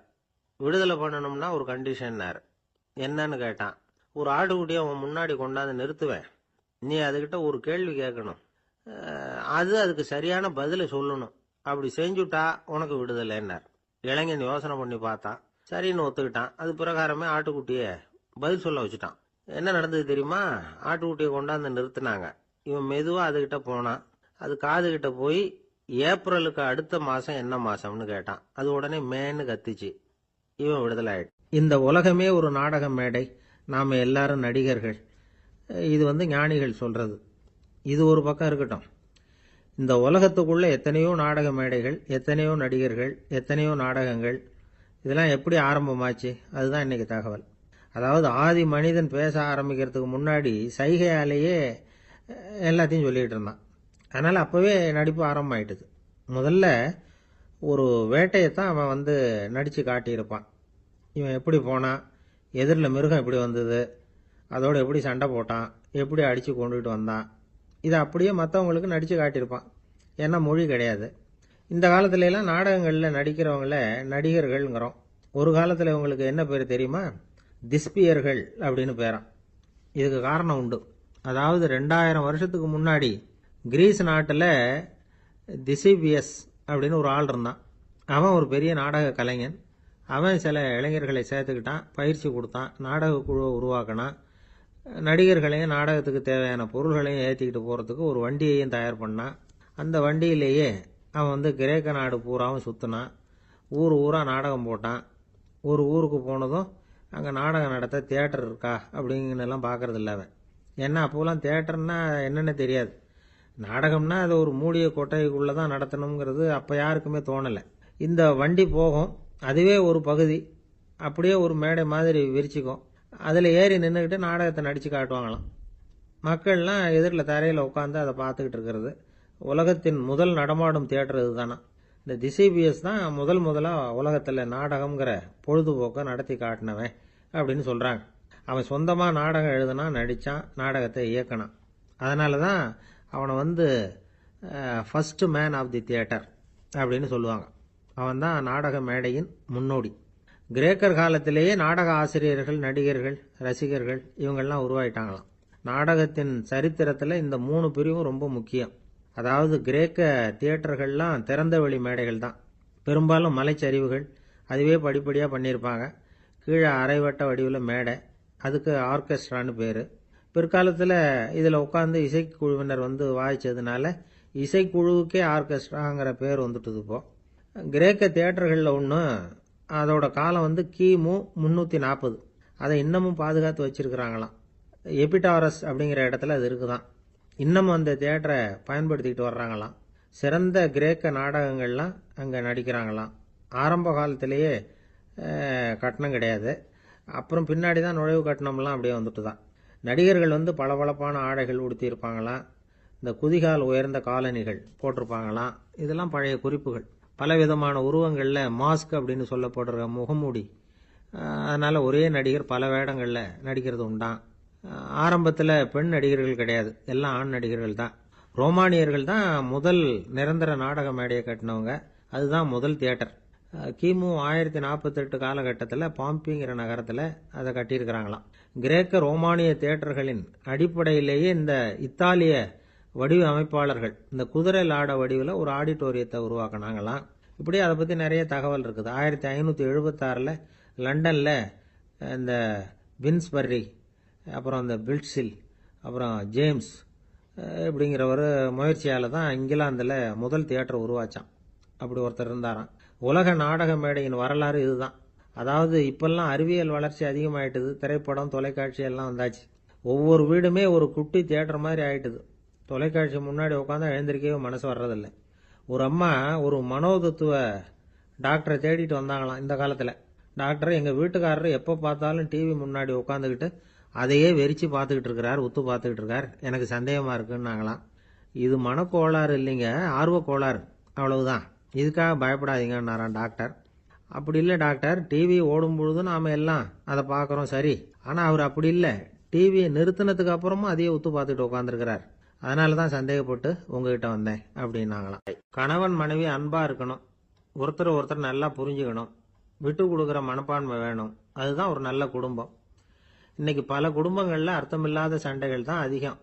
விடுதலை பண்ணணும்னா ஒரு கண்டிஷன்னாரு. என்னன்னு கேட்டான். ஒரு ஆட்டுக்குட்டியை அவன் முன்னாடி கொண்டாந்து நிறுத்துவேன், நீ அதுகிட்ட ஒரு கேள்வி கேட்கணும், அதுக்கு சரியான பதிலை சொல்லணும். அப்படி செஞ்சுட்டா உனக்கு விடுதலைன்னார். இளைஞன் யோசனை பண்ணி பார்த்தான். சரின்னு ஒத்துக்கிட்டான். அது பிரகாரமே ஆட்டுக்குட்டியை பதில் சொல்ல வச்சுட்டான். என்ன நடந்தது தெரியுமா? ஆட்டுக்குட்டியை கொண்டாந்து நிறுத்தினாங்க. இவன் மெதுவா அதுகிட்ட போனான். அது காது கிட்ட போய் ஏப்ரலுக்கு அடுத்த மாசம் என்ன மாசம்னு கேட்டான். அது உடனே மேன்னு கத்திச்சு. இவன் விடுதலை ஆயிட்டு. இந்த உலகமே ஒரு நாடக மேடை, நாம எல்லாரும் நடிகர்கள். இது ஞானிகள் சொல்றது. இது ஒரு பக்கம் இருக்கட்டும். இந்த உலகத்துக்குள்ள எத்தனையோ நாடக மேடைகள், எத்தனையோ நடிகர்கள், எத்தனையோ நாடகங்கள், இதெல்லாம் எப்படி ஆரம்பமாச்சு? அதுதான் இன்னைக்கு தகவல். அதாவது ஆதி மனிதன் பேச ஆரம்பிக்கிறதுக்கு முன்னாடி சைகையாலேயே எல்லாத்தையும் சொல்லிட்டு இருந்தான். அதனால அப்பவே நடிப்பு ஆரம்பமாயிட்டுது. முதல்ல ஒரு வேட்டையத்தான் அவன் நடிச்சு காட்டியிருப்பான். இவன் எப்படி போனான், எதிரில் மிருகம் எப்படி வந்தது, அதோட எப்படி சண்டை போட்டான், எப்படி அடிச்சு கொண்டுகிட்டு வந்தான், இதை அப்படியே மற்றவங்களுக்கு நடிச்சு காட்டியிருப்பான். ஏன்னா மொழி கிடையாது. இந்த காலத்துல எல்லாம் நாடகங்களில் நடிக்கிறவங்கள நடிகர்கள்ங்கிறோம். ஒரு காலத்தில் இவங்களுக்கு என்ன பேர் தெரியுமா? திஸ்பியர்கள் அப்படின்னு பேராம். இதுக்கு காரணம் உண்டு. அதாவது 2000 வருஷத்துக்கு முன்னாடி கிரீஸ் நாட்டில் திசிபியஸ் அப்படின்னு ஒரு ஆள் இருந்தான். அவன் ஒரு பெரிய நாடக கலைஞன். அவன் சில இளைஞர்களை சேர்த்துக்கிட்டான், பயிற்சி கொடுத்தான், நாடக குழுவை உருவாக்கினான். நடிகர்களையும் நாடகத்துக்கு தேவையான பொருள்களையும் ஏற்றிக்கிட்டு போகிறதுக்கு ஒரு வண்டியையும் தயார் பண்ணான். அந்த வண்டியிலேயே அவன் கிரேக்க நாடு பூராவும் சுற்றினான். ஊர் ஊராக நாடகம் போட்டான். ஒரு ஊருக்கு போனதும் அங்கே நாடகம் நடத்த தியேட்டர் இருக்கா அப்படிங்கன்னெல்லாம் பார்க்கறது இல்லை அவன். ஏன்னா அப்போலாம் தியேட்டர்னா என்னென்ன தெரியாது. நாடகம்னா அது ஒரு மூடிய கொட்டைக்குள்ளே தான் நடத்தணுங்கிறது அப்போ யாருக்குமே தோணலை. இந்த வண்டி போகும், அதுவே ஒரு பகுதி, அப்படியே ஒரு மேடை மாதிரி விரிச்சிக்கும். அதில் ஏறி நின்றுக்கிட்டு நாடகத்தை நடித்து காட்டுவாங்களாம். மக்கள்லாம் எதிரில் தரையில் உட்காந்து அதை பார்த்துக்கிட்டு இருக்கிறது. உலகத்தின் முதல் நடமாடும் தியேட்டர் இதுதானா. இந்த திசிபியஸ் தான் முதலாக உலகத்தில் நாடகம்ங்கிற பொழுதுபோக்கை நடத்தி காட்டினவன் அப்படின்னு சொல்கிறாங்க. அவன் சொந்தமாக நாடகம் எழுதுனா, நடித்தான், நாடகத்தை இயக்கினான். அதனால தான் அவனை first man of the theatre அப்படின்னு சொல்லுவாங்க. அவன் தான் நாடக மேடையின் முன்னோடி. கிரேக்கர் காலத்திலேயே நாடக ஆசிரியர்கள், நடிகர்கள், ரசிகர்கள் இவங்கெல்லாம் உருவாயிட்டாங்களாம். நாடகத்தின் சரித்திரத்தில் இந்த 3 பிரிவும் ரொம்ப முக்கியம். அதாவது கிரேக்க தியேட்டர்கள்லாம் திறந்த வெளி மேடைகள் தான். பெரும்பாலும் மலைச்சரிவுகள், அதுவே படிப்படியாக பண்ணியிருப்பாங்க. கீழே அரைவட்ட வடிவில் மேடை, அதுக்கு ஆர்கெஸ்ட்ரான்னு பேர். பிற்காலத்தில் இதில் உட்காந்து இசைக்குழுவினர் வாய்ச்சதுனால இசைக்குழுவுக்கே ஆர்கெஸ்ட்ராங்கிற பேர் வந்துட்டுது. இப்போ கிரேக்க தியேட்டர்களில் ஒன்று, அதோட காலம் கிமு 340. அதை இன்னமும் பாதுகாத்து வச்சிருக்கிறாங்களாம். எபிடாரஸ் அப்படிங்கிற இடத்துல அது இருக்குதான். இன்னமும் அந்த தியேட்டரை பயன்படுத்திக்கிட்டு வர்றாங்களாம். சிறந்த கிரேக்க நாடகங்கள்லாம் அங்கே நடிக்கிறாங்களாம். ஆரம்ப காலத்திலேயே கட்டணம் கிடையாது. அப்புறம் பின்னாடி தான் நுழைவு கட்டணம்லாம் அப்படியே வந்துட்டு தான். நடிகர்கள் பளபளப்பான ஆடைகள் உடுத்தியிருப்பாங்களாம். இந்த குதிகால் உயர்ந்த காலணிகள் போட்டிருப்பாங்களாம். இதெல்லாம் பழைய குறிப்புகள். பலவிதமான உருவங்களில் மாஸ்க் அப்படின்னு சொல்லப்படுற முகமூடி. அதனால் ஒரே நடிகர் பல வேடங்களில் நடிக்கிறது உண்டான். ஆரம்பத்தில் பெண் நடிகர்கள் கிடையாது, எல்லாம் ஆண் நடிகர்கள் தான். ரோமானியர்கள் தான் முதல் நிரந்தர நாடக மேடையை கட்டினவங்க. அதுதான் முதல் தியேட்டர். கிமு 1048 காலகட்டத்தில் பாம்பிங்கிற நகரத்தில் அதை கட்டியிருக்கிறாங்களாம். கிரேக்க ரோமானிய தியேட்டர்களின் அடிப்படையிலேயே இந்த இத்தாலிய வடிவ அமைப்பாளர்கள் இந்த குதிரை லாட வடிவில் ஒரு ஆடிட்டோரியத்தை உருவாக்கினாங்களாம். இப்படி அதை பற்றி நிறைய தகவல் இருக்குது. 1576 லண்டனில் இந்த வின்ஸ்பர்ரி, அப்புறம் இந்த பில்ட்ஸில், அப்புறம் ஜேம்ஸ் இப்படிங்கிற ஒரு முயற்சியால் தான் இங்கிலாந்தில் முதல் தியேட்டர் உருவாச்சான். அப்படி ஒருத்தர் இருந்தாராம். உலக நாடக மேடையின் வரலாறு இதுதான். அதாவது இப்பெல்லாம் அறிவியல் வளர்ச்சி அதிகமாயிட்டுது. திரைப்படம், தொலைக்காட்சி எல்லாம் வந்தாச்சு. ஒவ்வொரு வீடுமே ஒரு குட்டி தியேட்டர் மாதிரி ஆயிட்டுது. தொலைக்காட்சி முன்னாடி உட்காந்தா எழுந்திருக்கவே மனசு வர்றதில்லை. ஒரு அம்மா ஒரு மனோதத்துவ டாக்டரை தேடிட்டு வந்தாங்களாம் இந்த காலத்தில். டாக்டர், எங்கள் வீட்டுக்காரர் எப்போ பார்த்தாலும் டிவி முன்னாடி உட்காந்துக்கிட்டு அதையே வெறிச்சு பார்த்துக்கிட்டு இருக்கிறார், உத்து பார்த்துக்கிட்டு இருக்கார், எனக்கு சந்தேகமாக இருக்குன்னாங்களாம். இது மனக்கோளாறு இல்லைங்க, ஆர்வ கோளாறு, அவ்வளவுதான், இதுக்காக பயப்படாதீங்கன்னாராம் டாக்டர். அப்படி இல்லை டாக்டர், டிவி ஓடும் பொழுது நாம் எல்லாம் அதை பார்க்குறோம் சரி, ஆனால் அவர் அப்படி இல்லை, டிவியை நிறுத்தினதுக்கு அப்புறமும் அதையே உத்து பார்த்துட்டு உட்காந்துருக்கிறார், அதனால தான் சந்தேகப்பட்டு உங்ககிட்ட வந்தேன் அப்படின்னாங்களாம். கணவன் மனைவி அன்பா இருக்கணும், ஒருத்தர் நல்லா புரிஞ்சுக்கணும், விட்டு கொடுக்குற மனப்பான்மை வேணும், அதுதான் ஒரு நல்ல குடும்பம். இன்னைக்கு பல குடும்பங்களில் அர்த்தமில்லாத சண்டைகள் தான் அதிகம்.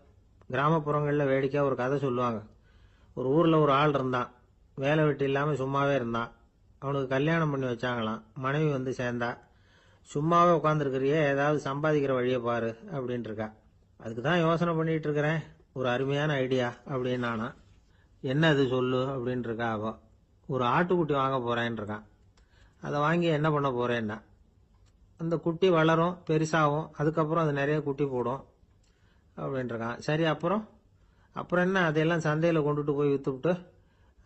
கிராமப்புறங்களில் வேடிக்கையாக ஒரு கதை சொல்லுவாங்க. ஒரு ஊரில் ஒரு ஆள் இருந்தான், வேலை வெட்டி இல்லாமல் சும்மாவே இருந்தான். அவனுக்கு கல்யாணம் பண்ணி வச்சாங்களாம். மனைவி சேர்ந்தா. சும்மாவே உட்காந்துருக்கிறியே, ஏதாவது சம்பாதிக்கிற வழியை பாரு அப்படின்ட்டு இருக்கா. அதுக்கு தான் யோசனை பண்ணிட்டு இருக்கிறேன், ஒரு அருமையான ஐடியா அப்படின்னு நானா. என்ன அது சொல்லு அப்படின்னு இருக்கா அவ. ஒரு ஆட்டுக்குட்டி வாங்க போறேன்னு இருக்கான். அதை வாங்கி என்ன பண்ண போறேன்னா, அந்த குட்டி வளரும், பெருசாகும், அதுக்கப்புறம் அது நிறைய குட்டி போடும் அப்படின்ட்டு இருக்கான். சரி, அப்புறம் அப்புறம் என்ன, அதையெல்லாம் சந்தையில் கொண்டுட்டு போய் விற்றுவிட்டு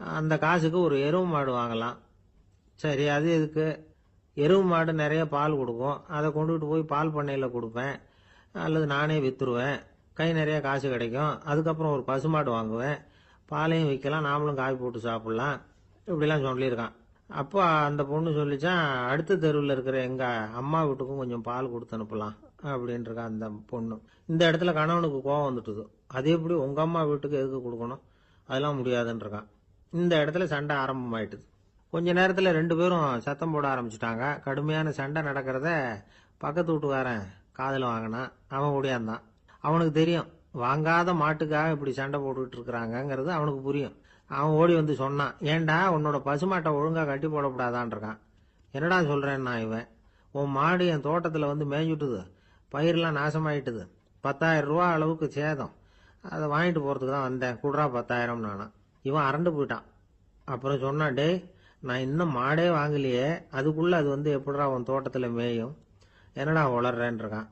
அந்த காசுக்கு ஒரு எருவு மாடு வாங்கலாம். சரி, அது எதுக்கு? எருவு மாடு நிறைய பால் கொடுக்கும், அதை கொண்டுகிட்டு போய் பால் பண்ணையில் கொடுப்பேன், அல்லது நானே விற்றுருவேன், கை நிறைய காசு கிடைக்கும். அதுக்கப்புறம் ஒரு பசுமாடு வாங்குவேன், பாலையும் விற்கலாம், நாமளும் காய் போட்டு சாப்பிட்லாம், இப்படிலாம் சொல்லியிருக்கான். அப்போ அந்த பொண்ணு சொல்லிச்சான், அடுத்த தெருவில் இருக்கிற எங்கள் அம்மா வீட்டுக்கும் கொஞ்சம் பால் கொடுத்து அனுப்பலாம் அப்படின்ட்டுருக்கா அந்த பொண்ணு. இந்த இடத்துல கணவனுக்கு கோவம் வந்துட்டுது. அது எப்படி உங்கள் அம்மா வீட்டுக்கு எதுக்கு கொடுக்கணும், அதெல்லாம் முடியாதுன்றிருக்கான். இந்த இடத்துல சண்டை ஆரம்பமாயிட்டுது. கொஞ்ச நேரத்தில் 2 பேரும் சத்தம் போட ஆரம்பிச்சுட்டாங்க. கடுமையான சண்டை நடக்கிறத பக்கத்து வீட்டுக்காரன் காதில் வாங்கினான். அவன் ஓடியாந்தான். அவனுக்கு தெரியும், வாங்காத மாட்டுக்காக இப்படி சண்டை போட்டுக்கிட்டு இருக்கிறாங்கங்கிறது அவனுக்கு புரியும். அவன் ஓடி வந்து சொன்னான், ஏண்டா உன்னோட பசுமாட்டை ஒழுங்கா கட்டி போடக்கூடாதான்னு இருக்கான். என்னடா சொல்றேன்னா இவன், உன் மாடு என் தோட்டத்தில் வந்து மேய்ஞ்சுட்டுது, பயிரெல்லாம் நாசமாயிட்டுது, 10,000 ரூபா அளவுக்கு சேதம், அதை வாங்கிட்டு போறதுக்கு தான் வந்தேன், குடுறா 10,000 நானா. இவன் அரண்டு போயிட்டான். அப்புறம் சொன்னான், டே நான் இன்னும் மாடே வாங்கலையே, அதுக்குள்ள அது வந்து எப்படிடா உன் தோட்டத்தில் மேயும், என்னடா உளர்றேன்னு இருக்கான்.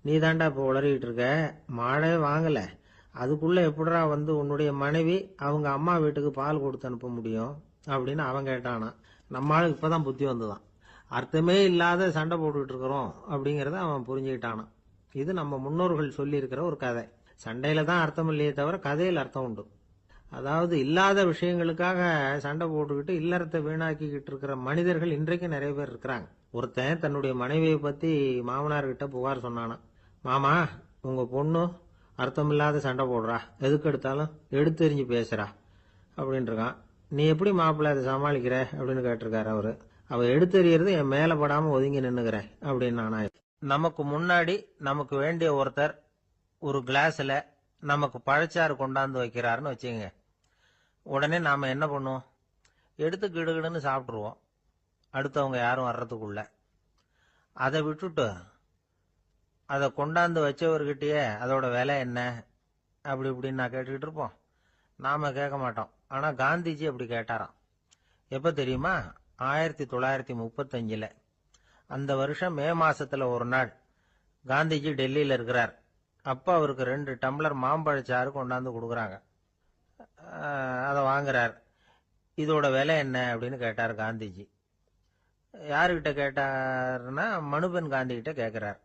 நீ தாண்டா இப்போ உளறிக்கிட்டு இருக்க, மாடே வாங்கலை, அதுக்குள்ள எப்படிடா வந்து உன்னுடைய மனைவி அவங்க அம்மா வீட்டுக்கு பால் கொடுத்து அனுப்ப முடியும் அப்படின்னு அவன் கேட்டானா. நம்ம ஆளுக்கு இப்பதான் புத்தி வந்துதான். அர்த்தமே இல்லாத சண்டை போட்டுக்கிட்டு இருக்கிறோம் அப்படிங்கிறத அவன் புரிஞ்சுக்கிட்டானான். இது நம்ம முன்னோர்கள் சொல்லி இருக்கிற ஒரு கதை. சண்டையில தான் அர்த்தம் இல்லையே தவிர கதையில் அர்த்தம் உண்டு. அதாவது இல்லாத விஷயங்களுக்காக சண்டை போட்டுக்கிட்டு இல்லறத்தை வீணாக்கிக்கிட்டு இருக்கிற மனிதர்கள் இன்றைக்கு நிறைய பேர் இருக்கிறாங்க. ஒருத்தன் தன்னுடைய மனைவியை பத்தி மாமனார்கிட்ட புகார் சொன்னானா, மாமா உங்க பொண்ணு அர்த்தமில்லாத சண்டை போடுறா, எதுக்கு எடுத்தாலும் எடுத்தெறிஞ்சு பேசுறா அப்படின்னு இருக்கான். நீ எப்படி மாப்பிள்ளை அதை சமாளிக்கிற அப்படின்னு கேட்டிருக்காரு அவரு. அவ எடுத்தெறியறது என் மேல படாம ஒதுங்கி நின்னுக்கிறேன் அப்படின்னு நானா. நமக்கு முன்னாடி நமக்கு வேண்டிய ஒருத்தர் ஒரு கிளாஸ்ல நமக்கு பழச்சாறு கொண்டாந்து வைக்கிறாருன்னு வச்சுங்க. உடனே நாம என்ன பண்ணுவோம், எடுத்து கிடுகிடுன்னு சாப்பிட்ருவோம் அடுத்தவங்க யாரும் வர்றதுக்குள்ள. அதை விட்டுட்டு அதை கொண்டாந்து வச்சவர்கிட்டயே அதோட விலை என்ன அப்படி இப்படின்னு நான் கேட்டுக்கிட்டு இருப்போம். நாம கேட்க மாட்டோம். ஆனா காந்திஜி அப்படி கேட்டாராம். எப்ப தெரியுமா, 1935. அந்த வருஷம் மே மாசத்துல ஒரு நாள் காந்திஜி டெல்லியில இருக்கிறார். அப்ப அவருக்கு 2 டம்ளர் மாம்பழச்சாறு கொண்டாந்து கொடுக்குறாங்க. அதை வாங்குறார். இதோட விலை என்ன அப்படின்னு கேட்டார் காந்திஜி. யாருக்கிட்ட கேட்டாருன்னா மனுபென் காந்தி கிட்ட கேட்கிறார்.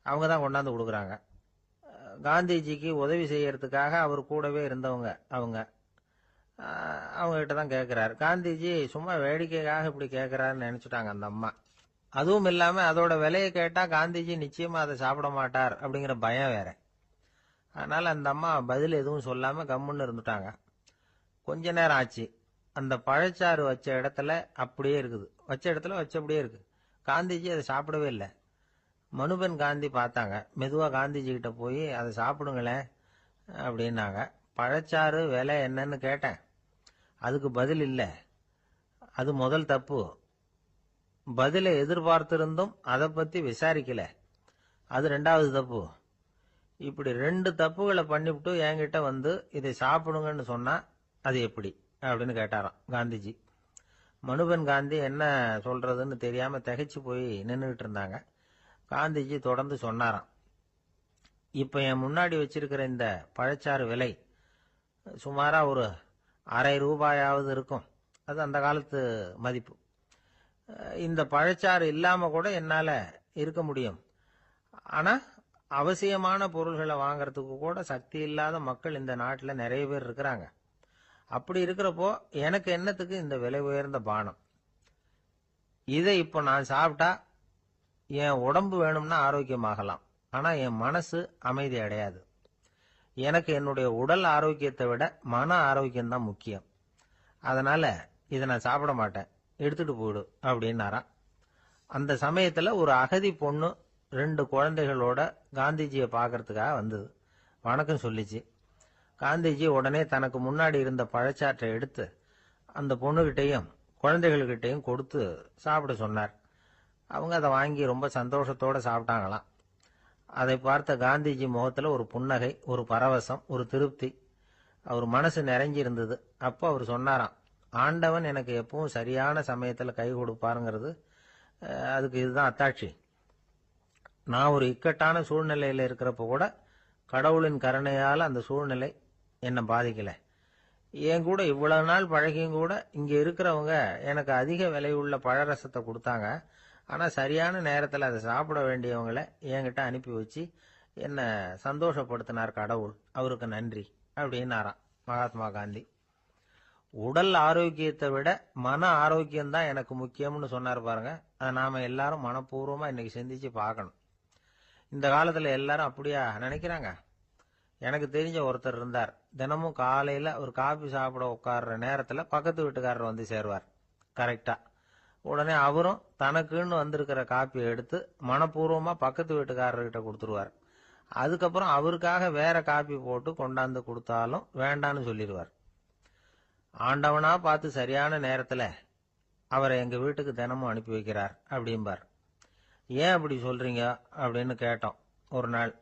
அவங்க தான் கொண்டாந்து கொடுக்குறாங்க. காந்திஜிக்கு உதவி செய்யறதுக்காக அவர் கூடவே இருந்தவங்க அவங்க கிட்ட தான் கேட்கிறார். காந்திஜி சும்மா வேடிக்கைக்காக இப்படி கேட்கிறாருன்னு நினைச்சுட்டாங்க அந்த அம்மா. அதுவும் இல்லாம அதோட விலையை கேட்டா காந்திஜி நிச்சயமா அதை சாப்பிட மாட்டார் அப்படிங்கிற பயம் வேற. அதனால அந்த அம்மா பதில் எதுவும் சொல்லாம கம்முன்னு இருந்துட்டாங்க. கொஞ்ச நேரம் ஆச்சு. அந்த பழச்சாறு வச்ச இடத்துல அப்படியே இருக்குது, வச்ச இடத்துல வச்சபடியே இருக்கு. காந்திஜி அதை சாப்பிடவே இல்லை. மனுபென் காந்தி பார்த்தாங்க. மெதுவா காந்திஜி கிட்ட போய் அதை சாப்பிடுங்களேன் அப்படின்னாங்க. பழச்சாறு விலை என்னன்னு கேட்டேன், அதுக்கு பதில் இல்லை. அது முதல் தப்பு. பதிலை எதிர்பார்த்திருந்தும் அதை பத்தி விசாரிக்கல, அது 2வது தப்பு. இப்படி 2 தப்புகளை பண்ணிவிட்டு என்கிட்ட வந்து இதை சாப்பிடுங்கன்னு சொன்னா அது எப்படி அப்படின்னு கேட்டாராம் காந்திஜி. மனுபென் காந்தி என்ன சொல்றதுன்னு தெரியாம திகைச்சு போய் நின்றுகிட்டு இருந்தாங்க. காந்திஜி தொடர்ந்து சொன்னாராம், இப்ப என் முன்னாடி வச்சிருக்கிற இந்த பழச்சாறு விலை சுமாரா ஒரு அரை ரூபாயாவது இருக்கும். அது அந்த காலத்து மதிப்பு. இந்த பழச்சாறு இல்லாம கூட என்னால இருக்க முடியும். ஆனா அவசியமான பொருள்களை வாங்கறதுக்கு கூட சக்தி இல்லாத மக்கள் இந்த நாட்டில் நிறைய பேர் இருக்கிறாங்க. அப்படி இருக்கிறப்போ எனக்கு என்னத்துக்கு இந்த விலை உயர்ந்த பானம்? இதை இப்போ நான் சாப்பிட்டா என் உடம்பு வேணும்னா ஆரோக்கியமாகலாம், ஆனா என் மனசு அமைதி அடையாது. எனக்கு என்னுடைய உடல் ஆரோக்கியத்தை விட மன ஆரோக்கியம்தான் முக்கியம். அதனால இதை நான் சாப்பிட மாட்டேன், எடுத்துட்டு போயிடு அப்படின்னாராம். அந்த சமயத்துல ஒரு அகதி பொண்ணு 2 குழந்தைகளோட காந்திஜியை பார்க்கறதுக்காக வந்தது. வணக்கம் சொல்லிச்சு. காந்திஜி உடனே தனக்கு முன்னாடி இருந்த பழச்சாற்றை எடுத்து அந்த பொண்ணுகிட்டையும் குழந்தைகள்கிட்டையும் கொடுத்து சாப்பிட சொன்னார். அவங்க அதை வாங்கி ரொம்ப சந்தோஷத்தோட சாப்பிட்டாங்களாம். அதை பார்த்த காந்திஜி முகத்துல ஒரு புன்னகை, ஒரு பரவசம், ஒரு திருப்தி. அவர் மனசு நிறைஞ்சிருந்தது. அப்போ அவர் சொன்னாராம், ஆண்டவன் எனக்கு எப்பவும் சரியான சமயத்துல கை கொடுப்பாருங்கிறது அதுக்கு இதுதான் அத்தாட்சி. நான் ஒரு இக்கட்டான சூழ்நிலையில இருக்கிறப்ப கூட கடவுளின் கருணையால அந்த சூழ்நிலை என்னை பாதிக்கல. என் கூட இவ்வளவு நாள் பழகியும் கூட இங்க இருக்கிறவங்க எனக்கு அதிக விலையுள்ள பழரசத்தை கொடுத்தாங்க. ஆனா சரியான நேரத்துல அதை சாப்பிட வேண்டியவங்களை என்கிட்ட அனுப்பி வச்சு என்ன சந்தோஷப்படுத்தினார் கடவுள், அவருக்கு நன்றி அப்படின்னாராம் மகாத்மா காந்தி. உடல் ஆரோக்கியத்தை விட மன ஆரோக்கியம்தான் எனக்கு முக்கியம்னு சொன்னார் பாருங்க. அதை நாம எல்லாரும் மனப்பூர்வமா இன்னைக்கு சிந்திச்சு பார்க்கணும். இந்த காலத்துல எல்லாரும் அப்படியா நினைக்கிறாங்க? எனக்கு தெரிஞ்ச ஒருத்தர் இருந்தார். தினமும் காலையில ஒரு காபி சாப்பிட உட்கார்ற நேரத்துல பக்கத்து வீட்டுக்காரர் வந்து சேருவார் கரெக்டா. உடனே அவரும் தனக்குன்னு வந்திருக்கிற காப்பியை எடுத்து மனப்பூர்வமா பக்கத்து வீட்டுக்காரர்கிட்ட கொடுத்துருவார். அதுக்கப்புறம் அவருக்காக வேற காப்பி போட்டு கொண்டாந்து கொடுத்தாலும் வேண்டான்னு சொல்லிடுவார். ஆண்டவனா பார்த்து சரியான நேரத்துல அவரை எங்க வீட்டுக்கு தினமும் அனுப்பி வைக்கிறார் அப்படிம்பார். ஏன் அப்படி சொல்றீங்க அப்படின்னு கேட்டோம் ஒரு நாள்.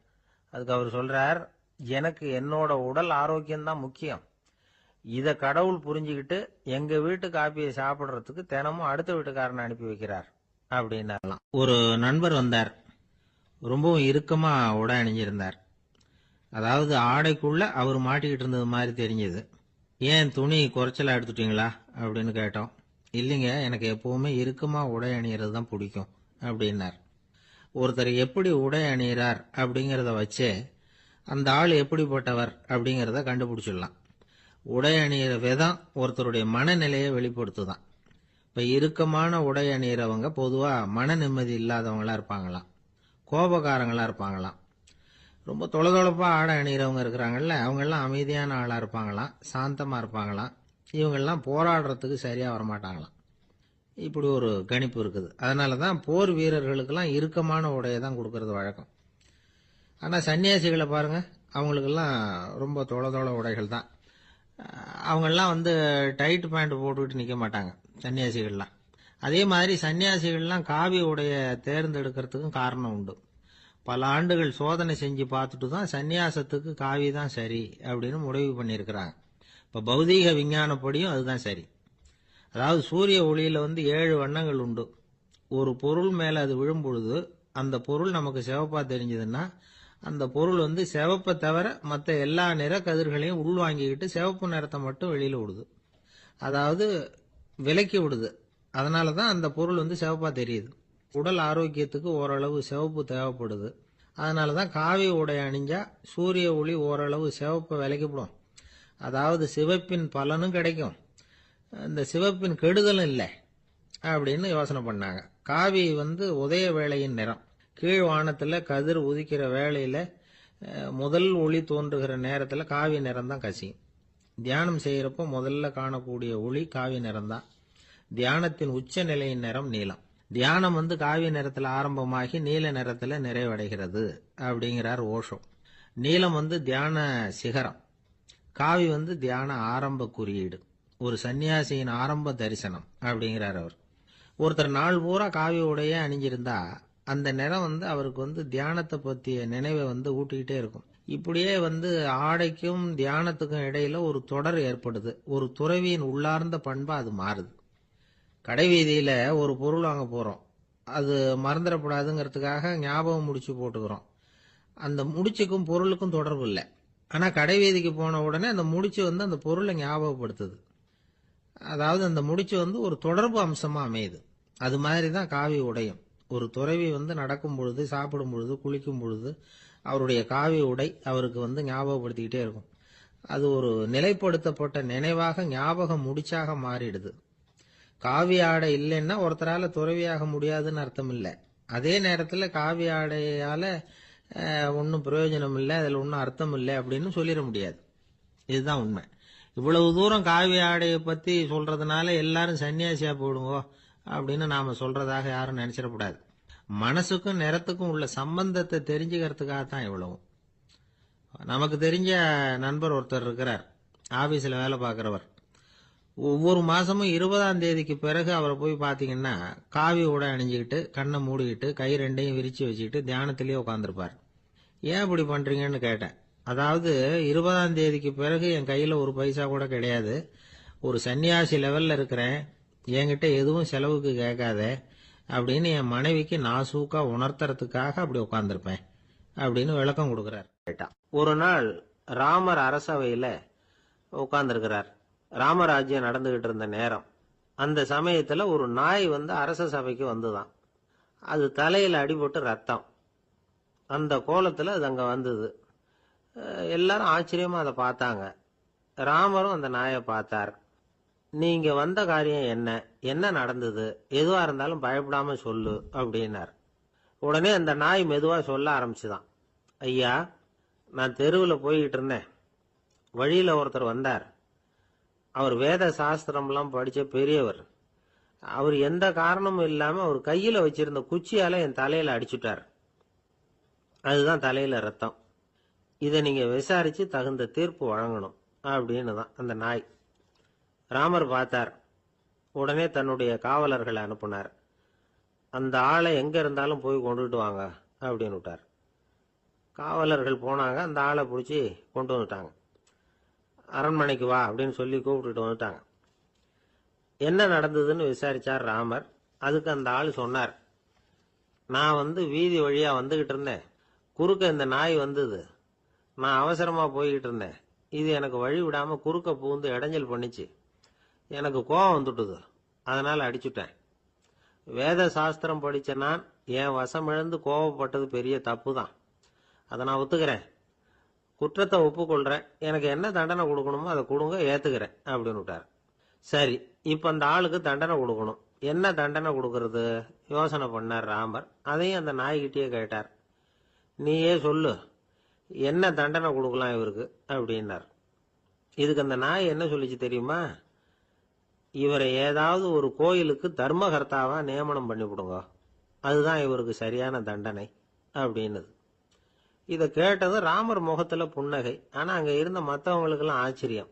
அதுக்கு அவர் சொல்றார், எனக்கு என்னோட உடல் ஆரோக்கியம்தான் முக்கியம். இத கடவுள் புரிஞ்சுக்கிட்டு எங்க வீட்டு காப்பியை சாப்பிடுறதுக்கு தினமும் அடுத்த வீட்டுக்காரனை அனுப்பி வைக்கிறார் அப்படின்னாரலாம். ஒரு நண்பர் வந்தார். ரொம்பவும் இறுக்கமா உடை அணிஞ்சிருந்தார். அதாவது ஆடைக்குள்ள அவர் மாட்டிக்கிட்டு இருந்தது மாதிரி தெரிஞ்சது. ஏன் துணி குறைச்சலா எடுத்துட்டீங்களா அப்படின்னு கேட்டோம். இல்லைங்க, எனக்கு எப்பவுமே இறுக்கமா உடை அணியறது தான் பிடிக்கும் அப்படின்னார். ஒருத்தர் எப்படி உடை அணிகிறார் அப்படிங்கிறத வச்சே அந்த ஆள் எப்படிப்பட்டவர் அப்படிங்கிறத கண்டுபிடிச்சிடலாம். உடை அணிகிற விதம் ஒருத்தருடைய மனநிலையை வெளிப்படுத்துதான். இப்ப இறுக்கமான உடை அணிகிறவங்க பொதுவா மன நிம்மதி இல்லாதவங்களா இருப்பாங்களாம், கோபக்காரங்களா இருப்பாங்களாம். ரொம்ப தொலைதொலைப்பா ஆடை அணிகிறவங்க இருக்கிறாங்கல்ல, அவங்க எல்லாம் அமைதியான ஆளா இருப்பாங்களாம், சாந்தமா இருப்பாங்களாம். இவங்கெல்லாம் போராடுறதுக்கு சரியா வரமாட்டாங்களாம். இப்படி ஒரு கணிப்பு இருக்குது. அதனாலதான் போர் வீரர்களுக்கெல்லாம் இறுக்கமான உடையை தான் கொடுக்கறது வழக்கம். ஆனா சன்னியாசிகளை பாருங்க, அவங்களுக்கெல்லாம் ரொம்ப தொலை உடைகள் தான். அவங்கெல்லாம் வந்து டைட் பேண்ட் போட்டுக்கிட்டு நிக்க மாட்டாங்க சன்னியாசிகள்லாம். அதே மாதிரி சன்னியாசிகள்லாம் காவி உடைய தேர்ந்தெடுக்கிறதுக்கும் காரணம் உண்டு. பல ஆண்டுகள் சோதனை செஞ்சு பார்த்துட்டு தான் சன்னியாசத்துக்கு காவி தான் சரி அப்படின்னு முடிவு பண்ணியிருக்கிறாங்க. இப்ப பௌதீக விஞ்ஞானப்படியும் அதுதான் சரி. அதாவது சூரிய ஒளியில வந்து 7 வண்ணங்கள் உண்டு. ஒரு பொருள் மேல அது விழும் பொழுது அந்த பொருள் நமக்கு சிவப்பா தெரிஞ்சதுன்னா அந்த பொருள் வந்து சிவப்பை தவிர மற்ற எல்லா நிற கதிர்களையும் உள்வாங்கிக்கிட்டு சிவப்பு நிறத்தை மட்டும் வெளியில விடுது. அதாவது விலக்கி விடுது. அதனாலதான் அந்த பொருள் வந்து சிவப்பா தெரியுது. உடல் ஆரோக்கியத்துக்கு ஓரளவு சிவப்பு தேவைப்படுது. அதனாலதான் காவி உடை அணிஞ்சா சூரிய ஒளி ஓரளவு சிவப்பை விலக்கிவிடும். அதாவது சிவப்பின் பலனும் கிடைக்கும், இந்த சிவப்பின் கெடுதலும் இல்லை அப்படின்னு யோசனை பண்ணாங்க. காவி வந்து உதய வேளையின் நிறம். கீழ் வானத்துல கதிர் உதிக்கிற வேளையில முதல் ஒளி தோன்றுகிற நேரத்துல காவி நிறம் தான் கசியும். தியானம் செய்யறப்போ முதல்ல காணக்கூடிய ஒளி காவி நிறம் தான். தியானத்தின் உச்ச நிலையின் நிறம் நீலம். தியானம் வந்து காவி நிறத்துல ஆரம்பமாகி நீல நிறத்துல நிறைவடைகிறது அப்படிங்கிறார் ஓஷோ. நீலம் வந்து தியான சிகரம், காவி வந்து தியான ஆரம்ப குறியீடு, ஒரு சன்னியாசியின் ஆரம்ப தரிசனம் அப்படிங்கிறார் அவர். ஒருத்தர் நாள் பூரா காவி உடைய அணிஞ்சிருந்தா அந்த நிறம் வந்து அவருக்கு வந்து தியானத்தை பற்றிய நினைவை வந்து ஊட்டிக்கிட்டே இருக்கும். இப்படியே வந்து ஆடைக்கும் தியானத்துக்கும் இடையில ஒரு தொடர் ஏற்படுது. ஒரு துறவியின் உள்ளார்ந்த பண்பா அது மாறுது. கடை வீதியில ஒரு பொருள் வாங்க போறோம், அது மறந்துடக்கூடாதுங்கிறதுக்காக ஞாபகம் முடிச்சு போட்டுக்கிறோம். அந்த முடிச்சுக்கும் பொருளுக்கும் தொடர்பு இல்லை. ஆனா கடை வீதிக்கு போன உடனே அந்த முடிச்சு வந்து அந்த பொருளை ஞாபகப்படுத்துது. அதாவது அந்த முடிச்சு வந்து ஒரு தொடர்பு அம்சமா அமையுது. அது மாதிரிதான் காவி உடையும். ஒரு துறவி வந்து நடக்கும் பொழுது, சாப்பிடும் பொழுது, குளிக்கும் பொழுது அவருடைய காவி உடை அவருக்கு வந்து ஞாபகப்படுத்திக்கிட்டே இருக்கும். அது ஒரு நிலைப்படுத்தப்பட்ட நினைவாக ஞாபகம் முடிச்சாக மாறிடுது. காவி ஆடை இல்லைன்னா ஒருத்தரால துறவியாக முடியாதுன்னு அர்த்தம் இல்லை. அதே நேரத்தில் காவி ஆடையால ஒன்றும் பிரயோஜனம் இல்லை, அதில் ஒன்றும் அர்த்தம் இல்லை அப்படின்னு சொல்லிட முடியாது. இதுதான் உண்மை. இவ்வளவு தூரம் காவி ஆடையை பத்தி சொல்றதுனால எல்லாரும் சன்னியாசியா போடுங்கோ அப்படின்னு நாம சொல்றதாக யாரும் நினைச்சிடக்கூடாது. மனசுக்கும் நிறத்துக்கும் உள்ள சம்பந்தத்தை தெரிஞ்சுக்கிறதுக்காக தான் இவ்வளவும். நமக்கு தெரிஞ்ச நண்பர் ஒருத்தர் இருக்கிறார், ஆபீஸ்ல வேலை பார்க்கிறவர். ஒவ்வொரு மாசமும் 20ஆம் தேதிக்கு பிறகு அவரை போய் பாத்தீங்கன்னா காவி உடை அணிஞ்சுக்கிட்டு கண்ணை மூடிக்கிட்டு கை ரெண்டையும் விரிச்சு வச்சுக்கிட்டு தியானத்திலேயே உட்காந்துருப்பார். ஏன் இப்படி பண்றீங்கன்னு கேட்டேன். அதாவது 20ஆம் தேதிக்கு பிறகு என் கையில ஒரு பைசா கூட கிடையாது, ஒரு சன்னியாசி லெவல்ல இருக்கிறேன், என்கிட்ட எதுவும் செலவுக்கு கேட்காத அப்படின்னு என் மனைவிக்கு நாசூக்கா உணர்த்துறதுக்காக அப்படி உட்காந்துருப்பேன் அப்படின்னு விளக்கம் கொடுக்கிறார். ஒரு நாள் ராமர் அரசவையில உட்கார்ந்துருக்கிறார். ராமராஜ்யம் நடந்துகிட்டு இருந்த நேரம். அந்த சமயத்துல ஒரு நாய் வந்து அரச சபைக்கு வந்துதான். அது தலையில அடிபட்டு ரத்தம். அந்த கோலத்துல அது அங்க வந்தது. எல்லாரும் ஆச்சரியமா அதை பார்த்தாங்க. ராமரும் அந்த நாயை பார்த்தார். நீங்க வந்த காரியம் என்ன, என்ன நடந்தது, எதுவா இருந்தாலும் பயப்படாம சொல்லு அப்படின்னார். உடனே அந்த நாய் மெதுவா சொல்ல ஆரம்பிச்சுதான். ஐயா, நான் தெருவில் போய்கிட்டு இருந்தேன். வழியில ஒருத்தர் வந்தார். அவர் வேத சாஸ்திரம்லாம் படிச்ச பெரியவர். அவர் எந்த காரணமும் இல்லாம அவர் கையில வச்சிருந்த குச்சியால என் தலையில அடிச்சுட்டார். அதுதான் தலையில ரத்தம். இதை நீங்க விசாரிச்சு தகுந்த தீர்ப்பு வழங்கணும் அப்படின்னு தான் அந்த நாய். ராமர் பார்த்தார். உடனே தன்னுடைய காவலர்களை அனுப்புனார். அந்த ஆளை எங்க இருந்தாலும் போய் கொண்டுட்டு வாங்க அப்படின்னு விட்டார். காவலர்கள் போனாங்க. அந்த ஆளை பிடிச்சி கொண்டு வந்துட்டாங்க. அரண்மனைக்கு வா அப்படின்னு சொல்லி கூப்பிட்டுட்டு வந்துட்டாங்க. என்ன நடந்ததுன்னு விசாரிச்சார் ராமர். அதுக்கு அந்த ஆள் சொன்னார், நான் வந்து வீதி வழியா வந்துகிட்டு இருந்தேன். குறுக்க இந்த நாய் வந்தது. நான் அவசரமா போய்கிட்டு இருந்தேன். இது எனக்கு வழி விடாம குறுக்க பூந்து இடைஞ்சல் பண்ணிச்சு. எனக்கு கோபம் வந்துட்டுது. அதனால அடிச்சுட்டேன். வேத சாஸ்திரம் படிச்ச நான் என் வசம் இழந்து கோபப்பட்டது பெரிய தப்பு தான். அதை நான் ஒத்துக்கிறேன். குற்றத்தை ஒப்புக்கொள்றேன். எனக்கு என்ன தண்டனை கொடுக்கணுமோ அதை கொடுங்க, ஏத்துக்கிறேன் அப்படின்னு விட்டார். சரி, இப்ப அந்த ஆளுக்கு தண்டனை கொடுக்கணும். என்ன தண்டனை கொடுக்கறது யோசனை பண்ணார் ராமர். அதையும் அந்த நாய்கிட்டயே கேட்டார். நீயே சொல்லு, என்ன தண்டனை கொடுக்கலாம் இவருக்கு அப்படின்னார். இதுக்கு அந்த நாய் என்ன சொல்லிச்சு தெரியுமா? இவரை ஏதாவது ஒரு கோயிலுக்கு தர்மகர்த்தாவா நியமனம் பண்ணிவிடுங்க, அதுதான் இவருக்கு சரியான தண்டனை அப்படின்னுது. இதை கேட்டதும் ராமர் முகத்துல புன்னகை. ஆனா அங்க இருந்த மற்றவங்களுக்கெல்லாம் ஆச்சரியம்.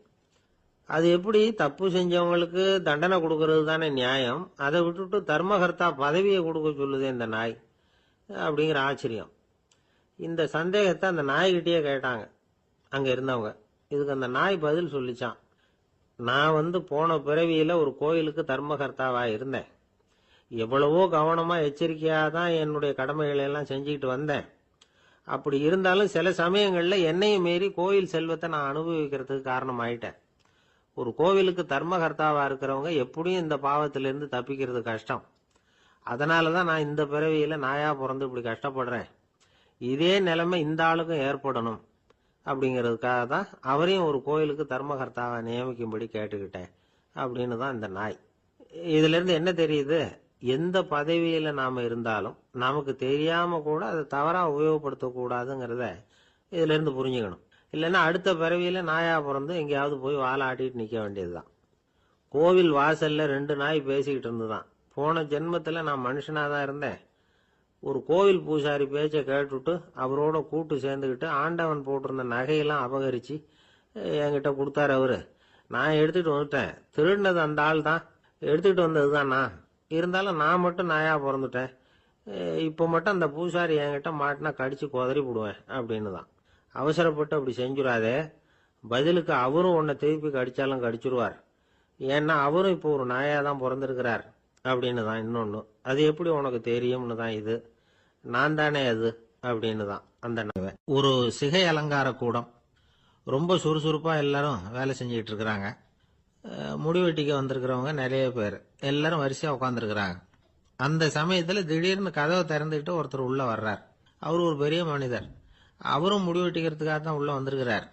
அது எப்படி, தப்பு செஞ்சவங்களுக்கு தண்டனை கொடுக்கறது தானே நியாயம், அதை விட்டுட்டு தர்மகர்த்தா பதவியை கொடுக்க சொல்லுதே இந்த நாய் அப்படிங்கிற ஆச்சரியம். இந்த சந்தேகத்தை அந்த நாய்கிட்டயே கேட்டாங்க அங்க இருந்தவங்க. இதுக்கு அந்த நாய் பதில் சொல்லிச்சான். நான் வந்து போன பிறவியில ஒரு கோயிலுக்கு தர்மகர்த்தாவா இருந்தேன். எவ்வளவோ கவனமா எச்சரிக்கையா தான் என்னுடைய கடமைகளை எல்லாம் செஞ்சுக்கிட்டு வந்தேன். அப்படி இருந்தாலும் சில சமயங்கள்ல என்னையும் மீறி கோயில் செல்வத்தை நான் அனுபவிக்கிறதுக்கு காரணம் ஆயிட்டேன். ஒரு கோவிலுக்கு தர்மகர்த்தாவா இருக்கிறவங்க எப்படியும் இந்த பாவத்திலிருந்து தப்பிக்கிறது கஷ்டம். அதனாலதான் நான் இந்த பிறவியில நாயா பிறந்து இப்படி கஷ்டப்படுறேன். இதே நிலைமை இந்த ஆளுக்கும் ஏற்படணும் அப்படிங்கிறதுக்காக தான் அவரையும் ஒரு கோயிலுக்கு தர்மகர்த்தாவை நியமிக்கும்படி கேட்டுக்கிட்டேன் அப்படின்னு தான் இந்த நாய். இதுல இருந்து என்ன தெரியுது? எந்த பதவியில நாம இருந்தாலும் நமக்கு தெரியாம கூட அதை தவறா உபயோகப்படுத்த கூடாதுங்கிறத இதுல இருந்து புரிஞ்சுக்கணும். இல்லைன்னா அடுத்த பிறவியில நாயா பிறந்து எங்கேயாவது போய் வாழை ஆட்டிட்டு நிக்க வேண்டியதுதான். கோவில் வாசல்ல 2 நாய் பேசிக்கிட்டு இருந்துதான். போன ஜென்மத்துல நான் மனுஷனாதான் இருந்தேன். ஒரு கோவில் பூசாரி பேச்சை கேட்டுட்டு அவரோட கூட்டு சேர்ந்துக்கிட்டு ஆண்டவன் போட்டிருந்த நகையெல்லாம் அபகரிச்சு என்கிட்ட கொடுத்தாரு அவரு. நான் எடுத்துட்டு வந்துட்டேன். திருடினது அந்த ஆள் தான், எடுத்துக்கிட்டு வந்ததுதான் நான். இருந்தாலும் நான் மட்டும் நாயா பிறந்துட்டேன். இப்போ மட்டும் அந்த பூசாரி என்கிட்ட மாட்டினா கடிச்சு குதறி போடுவேன் அப்படின்னு தான். அவசரப்பட்டு அப்படி செஞ்சுடாதே. பதிலுக்கு அவரும் உன்னை திருப்பி கடிச்சாலும் கடிச்சிருவார். ஏன்னா அவரும் இப்போ ஒரு நாயா தான் பிறந்திருக்கிறார் அப்படின்னு தான் இன்னொன்னு. அது எப்படி உனக்கு தெரியும்னு தான் இது. நான் தானே அது அப்படின்னு தான் அந்த நாய். ஒரு சிகை அலங்கார கூடம். ரொம்ப சுறுசுறுப்பா எல்லாரும் வேலை செஞ்சுக்கிட்டு இருக்கிறாங்க. முடிவெட்டிக்க வந்திருக்கிறவங்க நிறைய பேர் எல்லாரும் வரிசையா உட்காந்துருக்கிறாங்க. அந்த சமயத்துல திடீர்னு கதவை திறந்துக்கிட்டு ஒருத்தர் உள்ள வர்றார். அவர் ஒரு பெரிய மனிதர். அவரும் முடிவெட்டிக்கிறதுக்காக தான் உள்ள வந்திருக்கிறார்.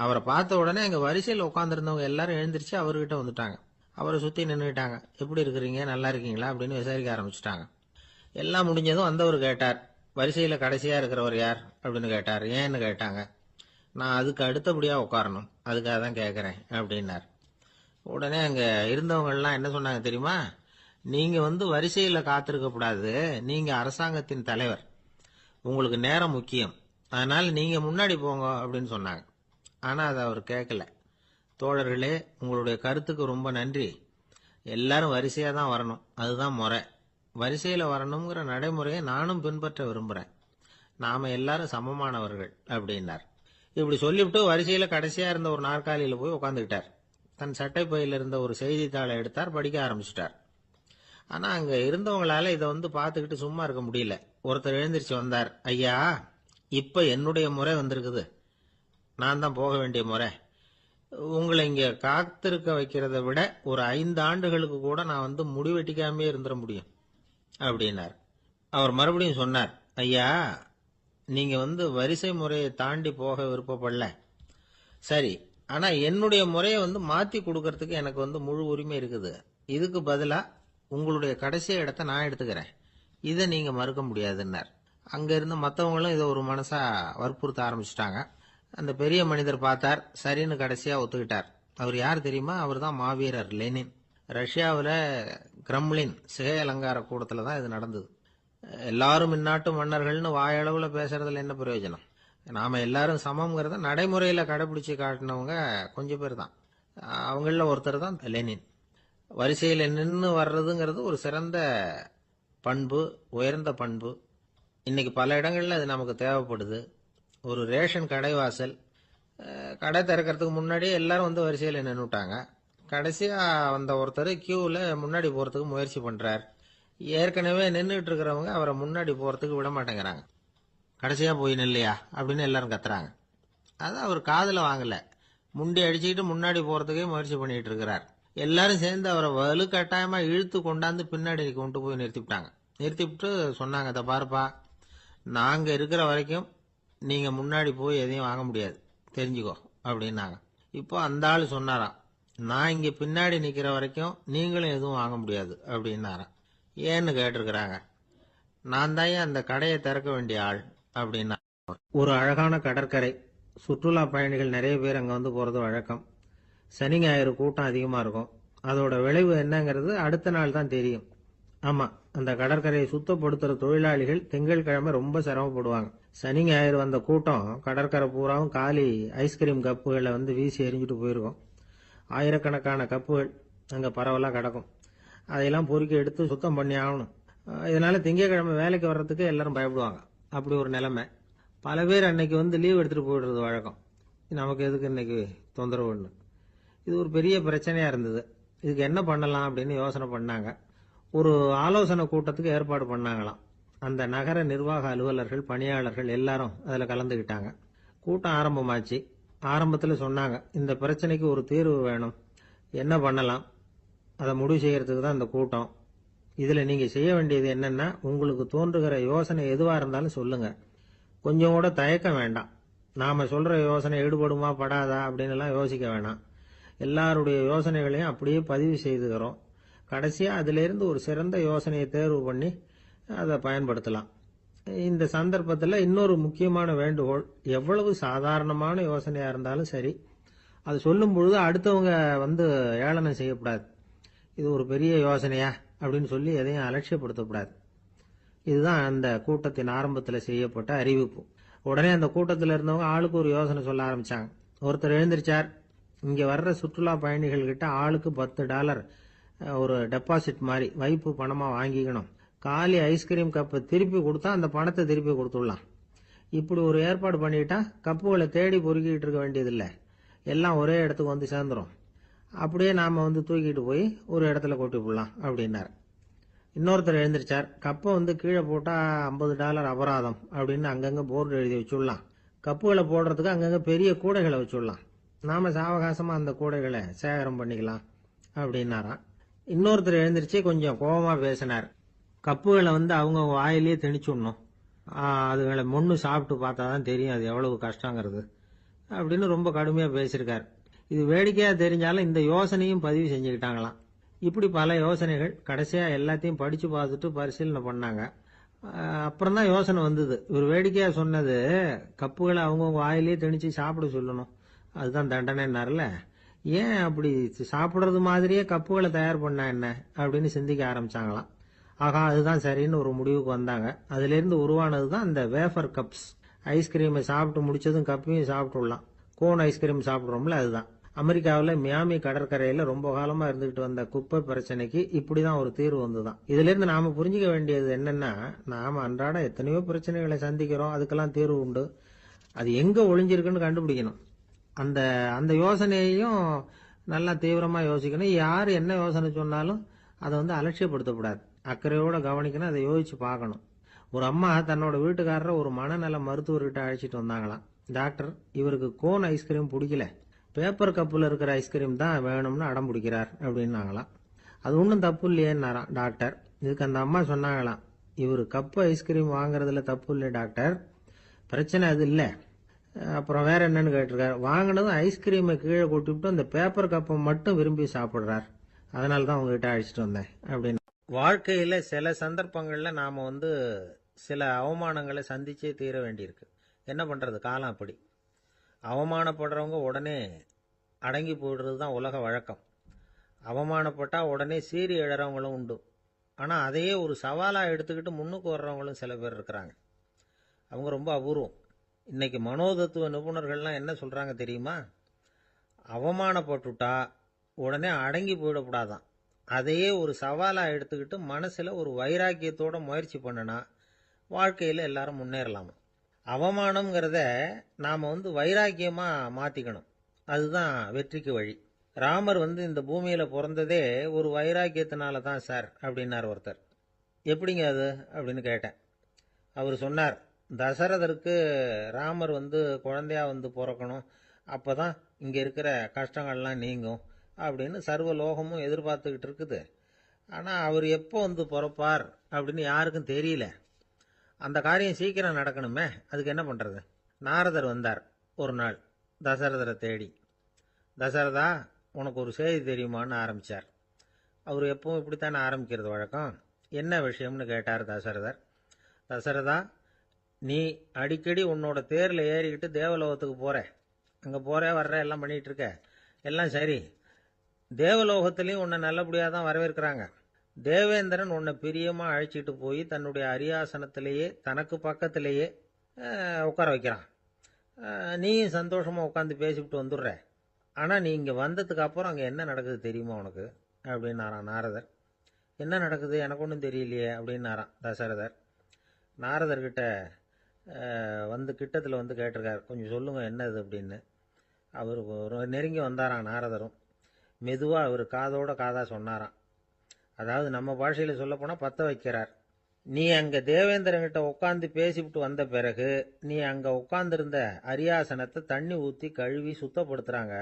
அவரை பார்த்த உடனே அங்க வரிசையில் உட்காந்துருந்தவங்க எல்லாரும் எழுந்திரிச்சு அவர்கிட்ட வந்துட்டாங்க. அவரை சுத்தி நின்றுட்டாங்க. எப்படி இருக்கிறீங்க, நல்லா இருக்கீங்களா அப்படின்னு விசாரிக்க ஆரம்பிச்சுட்டாங்க. எல்லாம் முடிஞ்சதும் வந்தவர் கேட்டார், வரிசையில கடைசியா இருக்கிறவர் யார் அப்படின்னு கேட்டார். ஏன்னு கேட்டாங்க. நான் அதுக்கு அடுத்தபடியா உட்காரணும், அதுக்காக தான் கேட்கறேன் அப்படின்னார். உடனே அங்க இருந்தவங்க எல்லாம் என்ன சொன்னாங்க தெரியுமா? நீங்க வந்து வரிசையில காத்திருக்க கூடாது, நீங்க அரசாங்கத்தின் தலைவர், உங்களுக்கு நேரம் முக்கியம், அதனால நீங்க முன்னாடி போங்க அப்படின்னு சொன்னாங்க. ஆனா அதை அவர் கேட்கல. தோழர்களே, உங்களுடைய கருத்துக்கு ரொம்ப நன்றி. எல்லாரும் வரிசையா தான் வரணும், அதுதான் முறை. வரிசையில வரணுங்கிற நடைமுறையை நானும் பின்பற்ற விரும்புறேன். நாம எல்லாரும் சமமானவர்கள் அப்படின்னார். இப்படி சொல்லிவிட்டு வரிசையில கடைசியா இருந்த ஒரு நாற்காலியில போய் உட்காந்துக்கிட்டார். தன் சட்டை பையில இருந்த ஒரு செய்தித்தாளை எடுத்தார், படிக்க ஆரம்பிச்சிட்டார். ஆனா அங்க இருந்தவங்களால இதை பார்த்துக்கிட்டு சும்மா இருக்க முடியல. ஒருத்தர் எழுந்திருச்சு வந்தார். ஐயா, இப்ப என்னுடைய முறை வந்திருக்குது. நான் தான் போக வேண்டிய முறை. உங்களை இங்க காத்திருக்க வைக்கிறத விட ஒரு 5 ஆண்டுகளுக்கு கூட நான் முடிவெட்டிக்காமே இருந்துட முடியும் அப்படின்னார். அவர் மறுபடியும் சொன்னார். ஐயா, நீங்க வரிசை முறையை தாண்டி போக விருப்பப்படல, சரி. ஆனா என்னுடைய முறையை மாத்தி கொடுக்கறதுக்கு எனக்கு முழு உரிமை இருக்குது. இதுக்கு பதிலா உங்களுடைய கடைசி இடத்தை நான் எடுத்துக்கிறேன். இதை நீங்க மறுக்க முடியாதுன்னார். அங்க இருந்த மற்றவங்களும் இதை ஒரு மனசா வற்புறுத்த ஆரம்பிச்சிட்டாங்க. அந்த பெரிய மனிதர் பார்த்தார், சரின்னு கடைசியா ஒத்துக்கிட்டார். அவர் யார் தெரியுமா? அவர் தான் மாவீரர் லெனின். ரஷ்யாவில் கிரெம்ளின் சிகை அலங்கார கூடத்துல தான் இது நடந்தது. எல்லாரும் இந்நாட்டு மன்னர்கள்னு வாயளவுல பேசுறதுல என்ன பிரயோஜனம்? நாம எல்லாரும் சமம்ங்கிறத நடைமுறையில கடைபிடிச்சு காட்டினவங்க கொஞ்சம் பேர் தான். அவங்கள ஒருத்தர் தான் லெனின். வரிசையில் நின்று வர்றதுங்கிறது ஒரு சிறந்த பண்பு, உயர்ந்த பண்பு. இன்னைக்கு பல இடங்கள்ல அது நமக்கு தேவைப்படுது. ஒரு ரேஷன் கடைவாசல், கடை திறக்கிறதுக்கு முன்னாடியே எல்லாரும் வரிசையில் நின்றுட்டாங்க. கடைசியா வந்த ஒருத்தர் கியூவில் முன்னாடி போறதுக்கு முயற்சி பண்றார். ஏற்கனவே நின்றுட்டு இருக்கிறவங்க அவரை முன்னாடி போறதுக்கு விட மாட்டேங்கிறாங்க. கடைசியா போய் நில்லையா அப்படின்னு எல்லாரும் கத்துறாங்க. அது அவர் காதுல வாங்கல. முண்டி அடிச்சுக்கிட்டு முன்னாடி போறதுக்கே முயற்சி பண்ணிட்டு இருக்கிறார். எல்லாரும் சேர்ந்து அவரை வலுக்கட்டாயமா இழுத்து கொண்டாந்து பின்னாடி கொண்டு போய் நிறுத்திவிட்டாங்க. நிறுத்திவிட்டு சொன்னாங்க, இதை பாருப்பா, நாங்க இருக்கிற வரைக்கும் நீங்க முன்னாடி போய் எதையும் வாங்க முடியாது, தெரிஞ்சுக்கோ அப்படின்னாங்க. இப்போ அந்த ஆள் சொன்னாராம், நான் இங்க பின்னாடி நிக்கிற வரைக்கும் நீங்களும் எதுவும் வாங்க முடியாது அப்படின்னாராம். ஏன்னு கேட்டிருக்கிறாங்க. நான் தான் அந்த கடையை திறக்க வேண்டிய ஆள் அப்படின்னா. ஒரு அழகான கடற்கரை, சுற்றுலா பயணிகள் நிறைய பேர் அங்க போறது வழக்கம். சனி ஞாயிறு கூட்டம் அதிகமா இருக்கும். அதோட விளைவு என்னங்கிறது அடுத்த நாள் தான் தெரியும். ஆமா, அந்த கடற்கரையை சுத்தப்படுத்துற தொழிலாளிகள் திங்கட்கிழமை ரொம்ப சிரமப்படுவாங்க. சனி ஞாயிறு வந்த கூட்டம் கடற்கரை பூராவும் காலி ஐஸ்கிரீம் கப்புகளை வீசி எரிஞ்சுட்டு போயிருக்கும். ஆயிரக்கணக்கான கப்புகள் அங்க பரவலா கிடக்கும். அதையெல்லாம் பொறுக்கி எடுத்து சுத்தம் பண்ணி ஆகணும். இதனால திங்கட்கிழமை வேலைக்கு வர்றதுக்கு எல்லாரும் பயப்படுவாங்க. அப்படி ஒரு நிலைமை. பல பேர் அன்னைக்கு லீவ் எடுத்துட்டு போயிடுறது வழக்கம். நமக்கு எதுக்கு இன்னைக்கு தொந்தரவுன்னு. இது ஒரு பெரிய பிரச்சனையா இருந்தது. இதுக்கு என்ன பண்ணலாம் அப்படின்னு யோசனை பண்ணாங்க. ஒரு ஆலோசனை கூட்டத்துக்கு ஏற்பாடு பண்ணாங்களாம். அந்த நகர நிர்வாக அலுவலர்கள், பணியாளர்கள் எல்லாரும் அதுல கலந்துகிட்டாங்க. கூட்டம் ஆரம்பமாச்சு. ஆரம்பத்தில் சொன்னாங்க, இந்த பிரச்சனைக்கு ஒரு தீர்வு வேணும், என்ன பண்ணலாம், அதை முடிவு செய்யறதுக்கு தான் இந்த கூட்டம். இதுல நீங்க செய்ய வேண்டியது என்னன்னா, உங்களுக்கு தோன்றுகிற யோசனை எதுவா இருந்தாலும் சொல்லுங்க. கொஞ்சம் கூட தயக்கம் வேண்டாம். நாம சொல்ற யோசனை ஈடுபடுமா படாதா அப்படின்னு எல்லாம் யோசிக்க வேணாம். எல்லாருடைய யோசனைகளையும் அப்படியே பதிவு செய்துக்கிறோம். கடைசியா அதுல இருந்து ஒரு சிறந்த யோசனையை தேர்வு பண்ணி அதை பயன்படுத்தலாம். இந்த சந்தர்ப்பத்தில் இன்னொரு முக்கியமான வேண்டுகோள், எவ்வளவு சாதாரணமான யோசனையா இருந்தாலும் சரி, அது சொல்லும் பொழுது அடுத்தவங்க ஏளனம் செய்யக்கூடாது. இது ஒரு பெரிய யோசனையா அப்படின்னு சொல்லி எதையும் அலட்சியப்படுத்தக்கூடாது. இதுதான் அந்த கூட்டத்தின் ஆரம்பத்தில் செய்யப்பட்ட அறிவிப்பு. உடனே அந்த கூட்டத்தில் இருந்தவங்க ஆளுக்கு ஒரு யோசனை சொல்ல ஆரம்பிச்சாங்க. ஒருத்தர் எழுந்திருச்சார், இங்க வர்ற சுற்றுலா பயணிகள் கிட்ட ஆளுக்கு $10 ஒரு டெபாசிட் மாதிரி வைப்பு பணமா வாங்கிக்கணும். காலி ஐஸ்கிரீம் கப்பை திருப்பி கொடுத்தா அந்த பணத்தை திருப்பி கொடுத்துடலாம். இப்படி ஒரு ஏற்பாடு பண்ணிட்டா கப்புகளை தேடி பொறுக்கிட்டு இருக்க வேண்டியதில்லை, எல்லாம் ஒரே இடத்துக்கு சேர்ந்துரும். அப்படியே நாம தூக்கிட்டு போய் ஒரு இடத்துல கொட்டி போடலாம் அப்படின்னாரு. இன்னொருத்தர் எழுந்திருச்சார், கப்பை கீழே போட்டா $50 அபராதம் அப்படின்னு அங்கங்க போர்டு எழுதி வச்சுடலாம். கப்புகளை போடுறதுக்கு அங்கங்க பெரிய கூடைகளை வச்சுடலாம். நாம சாவகாசமா அந்த கூடைகளை சேகரம் பண்ணிக்கலாம் அப்படின்னாராம். இன்னொருத்தர் எழுந்திருச்சு கொஞ்சம் கோபமா பேசினார். கப்புகளை அவங்க வாயிலேயே திணிச்சுடணும், அதுகளை மொன்னு சாப்பிட்டு பார்த்தாதான் தெரியும் அது எவ்வளவு கஷ்டங்கிறது அப்படின்னு ரொம்ப கடுமையா பேசியிருக்காரு. இது வேடிக்கையா தெரிஞ்சாலும் இந்த யோசனையும் பதிவு செஞ்சுக்கிட்டாங்களாம். இப்படி பல யோசனைகள். கடைசியா எல்லாத்தையும் படிச்சு பார்த்துட்டு பரிசீலனை பண்ணாங்க. அப்புறம் தான் யோசனை வந்தது. இவர் வேடிக்கையா சொன்னது, கப்புகளை அவங்கவுங்க வாயிலேயே திணிச்சு சாப்பிட சொல்லணும், அதுதான் தண்டனைன்னார்ல. ஏன் அப்படி சாப்பிடுறது மாதிரியே கப்புகளை தயார் பண்ணா என்ன அப்படின்னு சிந்திக்க ஆரம்பிச்சாங்களாம். ஆகா, அதுதான் சரின்னு ஒரு முடிவுக்கு வந்தாங்க. அதுல இருந்து உருவானது தான் இந்த வேஃபர் கப்ஸ். ஐஸ்கிரீமை சாப்பிட்டு முடிச்சதும் கப்பையும் சாப்பிட்டுடலாம். கோன் ஐஸ்கிரீம் சாப்பிடுறோம்ல, அதுதான். அமெரிக்காவில் மியாமி கடற்கரையில ரொம்ப காலமா இருந்துகிட்டு வந்த குப்பை பிரச்சனைக்கு இப்படிதான் ஒரு தீர்வு வந்துதான். இதுல இருந்து நாம புரிஞ்சுக்க வேண்டியது என்னன்னா, நாம அன்றாட எத்தனையோ பிரச்சனைகளை சந்திக்கிறோம், அதுக்கெல்லாம் தீர்வு உண்டு. அது எங்க ஒளிஞ்சிருக்குன்னு கண்டுபிடிக்கணும். அந்த அந்த யோசனையையும் நல்லா தீவிரமா யோசிக்கணும். யார் என்ன யோசனை சொன்னாலும் அதை அலட்சியப்படுத்தக்கூடாது. அக்கறையோட கவனிக்கணும், அதை யோசிச்சு பார்க்கணும். ஒரு அம்மா தன்னோட வீட்டுக்காரரை ஒரு மனநல மருத்துவர்கிட்ட அழைச்சிட்டு வந்தாங்களாம். டாக்டர், இவருக்கு கோன் ஐஸ்கிரீம் பிடிக்கல, பேப்பர் கப்பில் இருக்கிற ஐஸ்கிரீம் தான் வேணும்னு அடம் பிடிக்கிறார் அப்படின்னாங்களாம். அது ஒன்றும் தப்பு இல்லையேன்னாராம் டாக்டர். இதுக்கு அந்த அம்மா சொன்னாங்களாம், இவர் கப்பு ஐஸ்கிரீம் வாங்குறதுல தப்பு இல்லை டாக்டர், பிரச்சனை அது இல்லை. அப்புறம் வேற என்னன்னு கேட்டிருக்காரு. வாங்கினதும் ஐஸ்கிரீமை கீழே கொட்டிவிட்டு அந்த பேப்பர் கப்பை மட்டும் விரும்பி சாப்பிடுறார், அதனால தான் உங்ககிட்ட அழைச்சிட்டு வந்தேன் அப்படின்னு. வாழ்க்கையில சில சந்தர்ப்பங்கள்ல நாம சில அவமானங்களை சந்திச்சே தீர வேண்டியிருக்கு. என்ன பண்றது, காலம் அப்படி. அவமானப்படுறவங்க உடனே அடங்கி போயிடுறது தான் உலக வழக்கம். அவமானப்பட்டா உடனே சீறி எழறவங்களும் உண்டு. ஆனா அதையே ஒரு சவாலா எடுத்துக்கிட்டு முன்னுக்கு வர்றவங்களும் சில பேர் இருக்கிறாங்க. அவங்க ரொம்ப அபூர்வம். இன்னைக்கு மனோதத்துவ நிபுணர்கள்லாம் என்ன சொல்றாங்க தெரியுமா? அவமானப்பட்டுட்டா உடனே அடங்கி போயிடக்கூடாதான். அதையே ஒரு சவாலா எடுத்துக்கிட்டு மனசுல ஒரு வைராக்கியத்தோட முயற்சி பண்ணுனா வாழ்க்கையில எல்லாரும் முன்னேறலாமா. அவமானம்ங்கிறத நாம வைராக்கியமா மாத்திக்கணும். அதுதான் வெற்றிக்கு வழி. ராமர் இந்த பூமியில பிறந்ததே ஒரு வைராக்கியத்தினால தான் சார் அப்படின்னார் ஒருத்தர். எப்படிங்க அது அப்படின்னு கேட்டேன். அவர் சொன்னார், தசரதருக்கு ராமர் குழந்தையா பிறக்கணும், அப்பதான் இங்க இருக்கிற கஷ்டங்கள்லாம் நீங்கும் அப்படின்னு சர்வ லோகமும் எதிர்பார்த்துக்கிட்டு இருக்குது. ஆனா அவர் எப்போ பிறப்பார் அப்படின்னு யாருக்கும் தெரியல. அந்த காரியம் சீக்கிரம் நடக்கணுமே, அதுக்கு என்ன பண்றது? நாரதர் வந்தார் ஒரு நாள் தசரதரை தேடி. தசரதா, உனக்கு ஒரு செய்தி தெரியுமான்னு ஆரம்பிச்சார். அவர் எப்பவும் இப்படித்தானே ஆரம்பிக்கிறது வழக்கம். என்ன விஷயம்னு கேட்டார் தசரதர். தசரதா, நீ அடிக்கடி உன்னோட தேர்ல ஏறிக்கிட்டு தேவலோகத்துக்கு போற, அங்க போற வர்ற எல்லாம் பண்ணிட்டு இருக்க, எல்லாம் சரி. தேவலோகத்திலையும் உன்னை நல்லபடியா தான் வரவேற்கிறாங்க. தேவேந்திரன் உன்னை பிரியமா அழைச்சிட்டு போய் தன்னுடைய அரியாசனத்திலேயே தனக்கு பக்கத்திலேயே உட்கார வைக்கிறான். நீயும் சந்தோஷமா உட்காந்து பேசிவிட்டு வந்துடுற. ஆனா நீ இங்க வந்ததுக்கு அப்புறம் அங்க என்ன நடக்குது தெரியுமா உனக்கு அப்படின்னாராம் நாரதர். என்ன நடக்குது எனக்கு ஒன்றும் தெரியலையே அப்படின்னாராம் தசரதர். நாரதர்கிட்ட கிட்டத்தில் கேட்டிருக்காரு, கொஞ்சம் சொல்லுங்க என்னது அப்படின்னு. அவர் நெருங்கி வந்தாராம் நாரதரும். மெதுவா அவர் காதோட காதா சொன்னாராம். அதாவது நம்ம பாஷையில சொல்ல போனா பத்த வைக்கிறார். நீ அங்க தேவேந்திரன்கிட்ட உட்காந்து பேசிவிட்டு வந்த பிறகு நீ அங்க உட்கார்ந்திருந்த அரியாசனத்தை தண்ணி ஊத்தி கழுவி சுத்தப்படுத்துறாங்க.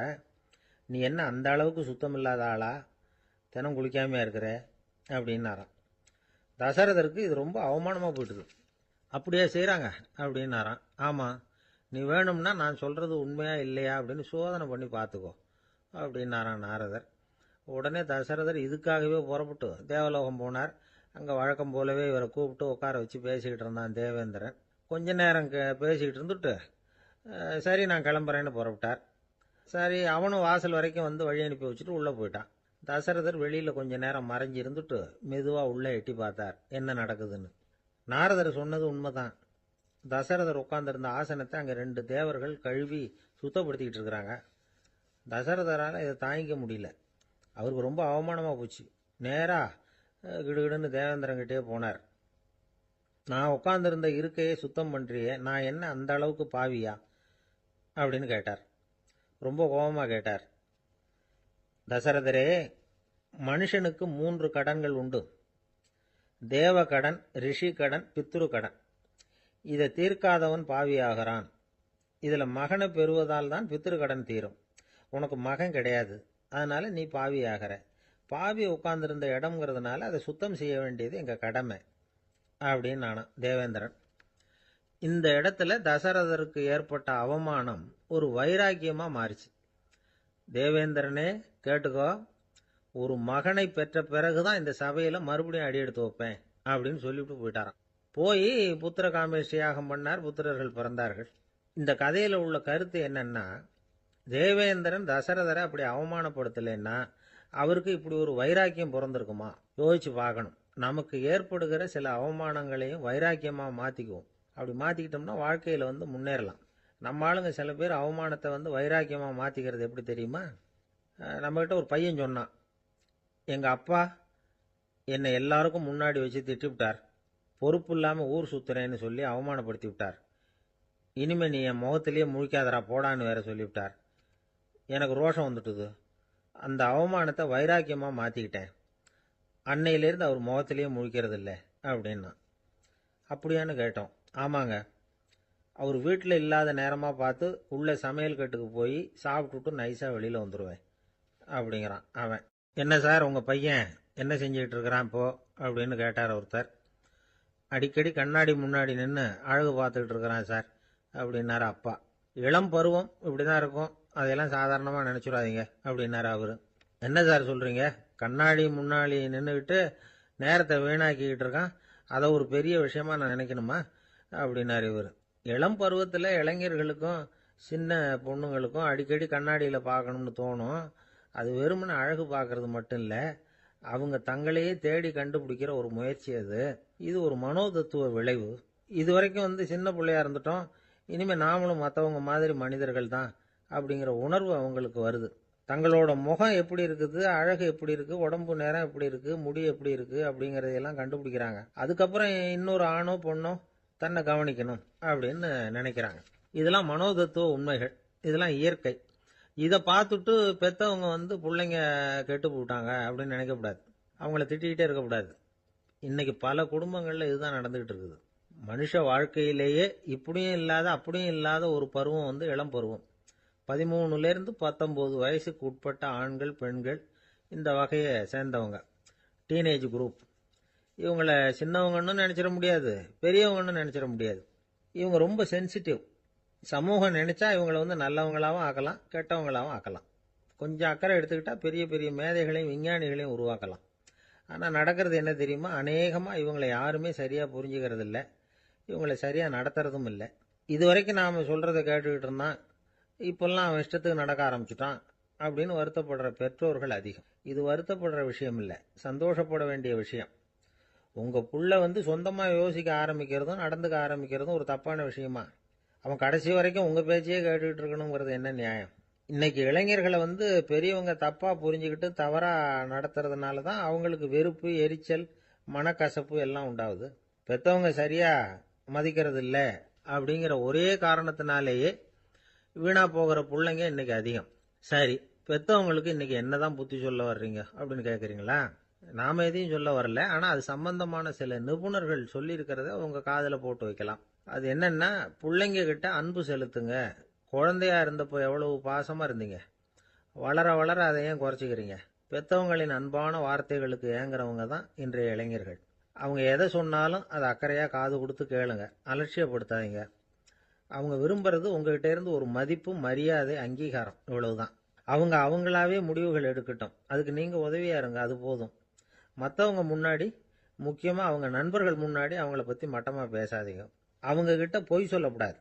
நீ என்ன அந்த அளவுக்கு சுத்தம் இல்லாத ஆளா, தினம் குளிக்காமையா இருக்கிற அப்படின்னாராம். தசரதருக்கு இது ரொம்ப அவமானமா போயிட்டுது. அப்படியே செய்யறாங்க அப்படின்னாராம். ஆமா, நீ வேணும்னா நான் சொல்றது உண்மையா இல்லையா அப்படின்னு சோதனை பண்ணி பார்த்துக்கோ அப்படின்னாராம் நாரதர். உடனே தசரதர் இதுக்காகவே புறப்பட்டு தேவலோகம் போனார். அங்க வழக்கம் போலவே இவரை கூப்பிட்டு உட்கார வச்சு பேசிக்கிட்டு இருந்தான் தேவேந்திரன். கொஞ்ச நேரம் பேசிக்கிட்டு இருந்துட்டு சரி நான் கிளம்புறேன்னு புறப்பட்டார். சரி, அவனும் வாசல் வரைக்கும் வழி அனுப்பி வச்சுட்டு உள்ள போயிட்டான். தசரதர் வெளியில கொஞ்ச நேரம் மறைஞ்சு இருந்துட்டு மெதுவா உள்ள எட்டி பார்த்தார் என்ன நடக்குதுன்னு. நாரதர் சொன்னது உண்மைதான். தசரதர் உட்கார்ந்திருந்த ஆசனத்தை அங்க 2 தேவர்கள் கழுவி சுத்தப்படுத்திக்கிட்டு இருக்கிறாங்க. தசரதரால இதை தாங்கிக்க முடியல. அவருக்கு ரொம்ப அவமானமா போச்சு. நேரா கிடுகிடுன்னு தேவேந்திரங்கிட்டே போனார். நான் உட்கார்ந்திருந்த இருக்கையை சுத்தம் பண்றியே, நான் என்ன அந்த அளவுக்கு பாவியா அப்படின்னு கேட்டார். ரொம்ப கோபமா கேட்டார். தசரதரே, மனுஷனுக்கு 3 கடன்கள் உண்டு. தேவ கடன், ரிஷி கடன், பித்ரு கடன். இதை தீர்க்காதவன் பாவியாகிறான். இதுல மகனை பெறுவதால் தான் பித்ரு கடன் தீரும். உனக்கு மகன் கிடையாது, அதனால நீ பாவியாகிற. பாவி உட்கார்ந்திருந்த இடம்ங்கிறதுனால அதை சுத்தம் செய்ய வேண்டியது எங்க கடமை அப்படின்னு நானும் தேவேந்திரன். இந்த இடத்துல தசரதருக்கு ஏற்பட்ட அவமானம் ஒரு வைராக்கியமா மாறிச்சு. தேவேந்திரனே கேட்டுக்கோ, ஒரு மகனை பெற்ற பிறகுதான் இந்த சபையில மறுபடியும் அடி எடுத்து வைப்பேன் அப்படின்னு சொல்லிவிட்டு போயிட்டாராம். போய் புத்திர காமேஷ்டி யாகம் பண்ணார். புத்திரர்கள் பிறந்தார்கள். இந்த கதையில உள்ள கருத்து என்னன்னா, தேவேந்திரன் தசரதரை அப்படி அவமானப்படுத்தலைன்னா அவருக்கு இப்படி ஒரு வைராக்கியம் பிறந்திருக்குமா? யோசிச்சு பார்க்கணும். நமக்கு ஏற்படுகிற சில அவமானங்களையும் வைராக்கியமா மாத்திக்குவோம். அப்படி மாத்திக்கிட்டோம்னா வாழ்க்கையில முன்னேறலாம். நம்ம ஆளுங்க சில பேர் அவமானத்தை வைராக்கியமா மாத்திக்கிறது எப்படி தெரியுமா? நம்மகிட்ட ஒரு பையன் சொன்னான், எங்க அப்பா என்னை எல்லாருக்கும் முன்னாடி வச்சு திட்டிவிட்டார், பொறுப்பு இல்லாம ஊர் சுத்துறேன்னு சொல்லி அவமானப்படுத்தி விட்டார், இனிமே நீ என் முகத்திலேயே முழிக்காதரா போடான்னு வேற சொல்லிவிட்டார். எனக்கு ரோஷம் வந்துட்டுது, அந்த அவமானத்தை வைராக்கியமா மாத்திக்கிட்டேன், அன்னையிலேருந்து அவர் முகத்திலேயே முழிக்கிறது இல்லை அப்படின்னா. அப்படியான்னு கேட்டோம். ஆமாங்க, அவர் வீட்டில் இல்லாத நேரமாக பார்த்து உள்ள சமையல் கட்டுக்கு போய் சாப்பிட்டுட்டு நைஸாக வெளியில் வந்துடுவேன் அப்படிங்கிறான் அவன். என்ன சார் உங்கள் பையன் என்ன செஞ்சுக்கிட்டு இருக்கிறான் இப்போ அப்படின்னு கேட்டார் ஒருத்தர். அடிக்கடி கண்ணாடி முன்னாடி நின்று அழகு பார்த்துக்கிட்டு இருக்கிறான் சார் அப்படின்னாரு அப்பா. இளம் பருவம் இப்படி தான் இருக்கும், அதையெல்லாம் சாதாரணமாக நினச்சிடாதீங்க அப்படின்னாரு அவர். என்ன சார் சொல்கிறீங்க, கண்ணாடி முன்னாடி நின்றுக்கிட்டு நேரத்தை வீணாக்கிக்கிட்டு இருக்கான், அதை ஒரு பெரிய விஷயமா நான் நினைக்கணுமா அப்படின்னாரு இவர். இளம் பருவத்தில் இளைஞர்களுக்கும் சின்ன பொண்ணுங்களுக்கும் அடிக்கடி கண்ணாடியில் பார்க்கணும்னு தோணும். அது வெறுமனே அழகு பார்க்கறது மட்டும் இல்லை, அவங்க தங்களையே தேடி கண்டுபிடிக்கிற ஒரு முயற்சி அது. இது ஒரு மனோதத்துவ விளைவு. இது வரைக்கும் சின்ன பிள்ளையா இருந்துட்டோம், இனிமேல் நாமளும் மற்றவங்க மாதிரி மனிதர்கள் தான் அப்படிங்கிற உணர்வு அவங்களுக்கு வருது. தங்களோட முகம் எப்படி இருக்குது, அழகு எப்படி இருக்குது, உடம்பு நேரம் எப்படி இருக்குது, முடி எப்படி இருக்குது அப்படிங்கிறதையெல்லாம் கண்டுபிடிக்கிறாங்க. அதுக்கப்புறம் இன்னொரு ஆணோ பொண்ணோ தன்னை கவனிக்கணும் அப்படின்னு நினைக்கிறாங்க. இதெல்லாம் மனோதத்துவ உண்மைகள், இதெல்லாம் இயற்கை. இதை பார்த்துட்டு பெற்றவங்க பிள்ளைங்க கெட்டு போட்டாங்க அப்படின்னு நினைக்கக்கூடாது, அவங்கள திட்டிகிட்டே இருக்கக்கூடாது. இன்னைக்கு பல குடும்பங்களில் இதுதான் நடந்துகிட்டு இருக்குது. மனுஷ வாழ்க்கையிலேயே இப்படியும் இல்லாத அப்படியும் இல்லாத ஒரு பருவம் இளம் பருவம். 13லேருந்து 19 வயசுக்கு உட்பட்ட ஆண்கள் பெண்கள் இந்த வகையை சேர்ந்தவங்க, டீனேஜ் குரூப். இவங்களை சின்னவங்கன்னு நினச்சிட முடியாது, பெரியவங்கன்னு நினச்சிட முடியாது. இவங்க ரொம்ப சென்சிட்டிவ். சமூகம் நினைச்சா இவங்களை நல்லவங்களாகவும் ஆக்கலாம், கெட்டவங்களாகவும் ஆக்கலாம். கொஞ்சம் அக்கறை எடுத்துக்கிட்டா பெரிய பெரிய மேதைகளையும் விஞ்ஞானிகளையும் உருவாக்கலாம். ஆனால் நடக்கிறது என்ன தெரியுமா, அநேகமாக இவங்களை யாருமே சரியாக புரிஞ்சுக்கிறது இல்லை, இவங்களை சரியாக நடத்துறதும் இல்லை. இது வரைக்கும் நாம் சொல்கிறத கேட்டுக்கிட்டு இருந்தான், இப்பெல்லாம் அவன் இஷ்டத்துக்கு நடக்க ஆரம்பிச்சுட்டான் அப்படின்னு வருத்தப்படுற பெற்றோர்கள் அதிகம். இது வருத்தப்படுற விஷயம் இல்லை, சந்தோஷப்பட வேண்டிய விஷயம். உங்கள் புள்ள சொந்தமாக யோசிக்க ஆரம்பிக்கிறதும் நடந்துக்க ஆரம்பிக்கிறதும் ஒரு தப்பான விஷயமா? அவன் கடைசி வரைக்கும் உங்கள் பேச்சையே கேட்டுக்கிட்டு இருக்கணுங்கிறது என்ன நியாயம்? இன்னைக்கு இளைஞர்களை பெரியவங்க தப்பாக புரிஞ்சுக்கிட்டு தவறாக நடத்துறதுனால தான் அவங்களுக்கு வெறுப்பு, எரிச்சல், மனக்கசப்பு எல்லாம் உண்டாகுது. பெற்றவங்க சரியாக மதிக்கிறது இல்லை அப்படிங்கிற ஒரே காரணத்தினாலேயே வீணா போகிற பிள்ளைங்க இன்னைக்கு அதிகம். சரி, பெற்றவங்களுக்கு இன்னைக்கு என்னதான் புத்தி சொல்ல வர்றீங்க அப்படின்னு கேட்குறீங்களா? நாம எதையும் சொல்ல வரல, ஆனால் அது சம்பந்தமான சில நிபுணர்கள் சொல்லி இருக்கிறத உங்க காதில் போட்டு வைக்கலாம். அது என்னன்னா, பிள்ளைங்க கிட்ட அன்பு செலுத்துங்க. குழந்தையா இருந்தப்போ எவ்வளவு பாசமா இருந்தீங்க, வளர வளர அதை ஏன் குறைச்சிக்கிறீங்க? பெற்றவங்களின் அன்பான வார்த்தைகளுக்கு ஏங்குறவங்க தான் இன்றைய இளைஞர்கள். அவங்க எதை சொன்னாலும் அதை அக்கறையாக காது கொடுத்து கேளுங்க, அலட்சியப்படுத்தாதீங்க. அவங்க விரும்புறது உங்ககிட்ட இருந்து ஒரு மதிப்பு, மரியாதை, அங்கீகாரம், இவ்வளவுதான். அவங்க அவங்களாவே முடிவுகள் எடுக்கட்டும், அதுக்கு நீங்க உதவியா இருங்க, அது போதும். மற்றவங்க முன்னாடி, முக்கியமா அவங்க நண்பர்கள் முன்னாடி அவங்கள பத்தி மட்டமா பேசாதீங்க. அவங்க கிட்ட பொய் சொல்லக்கூடாது.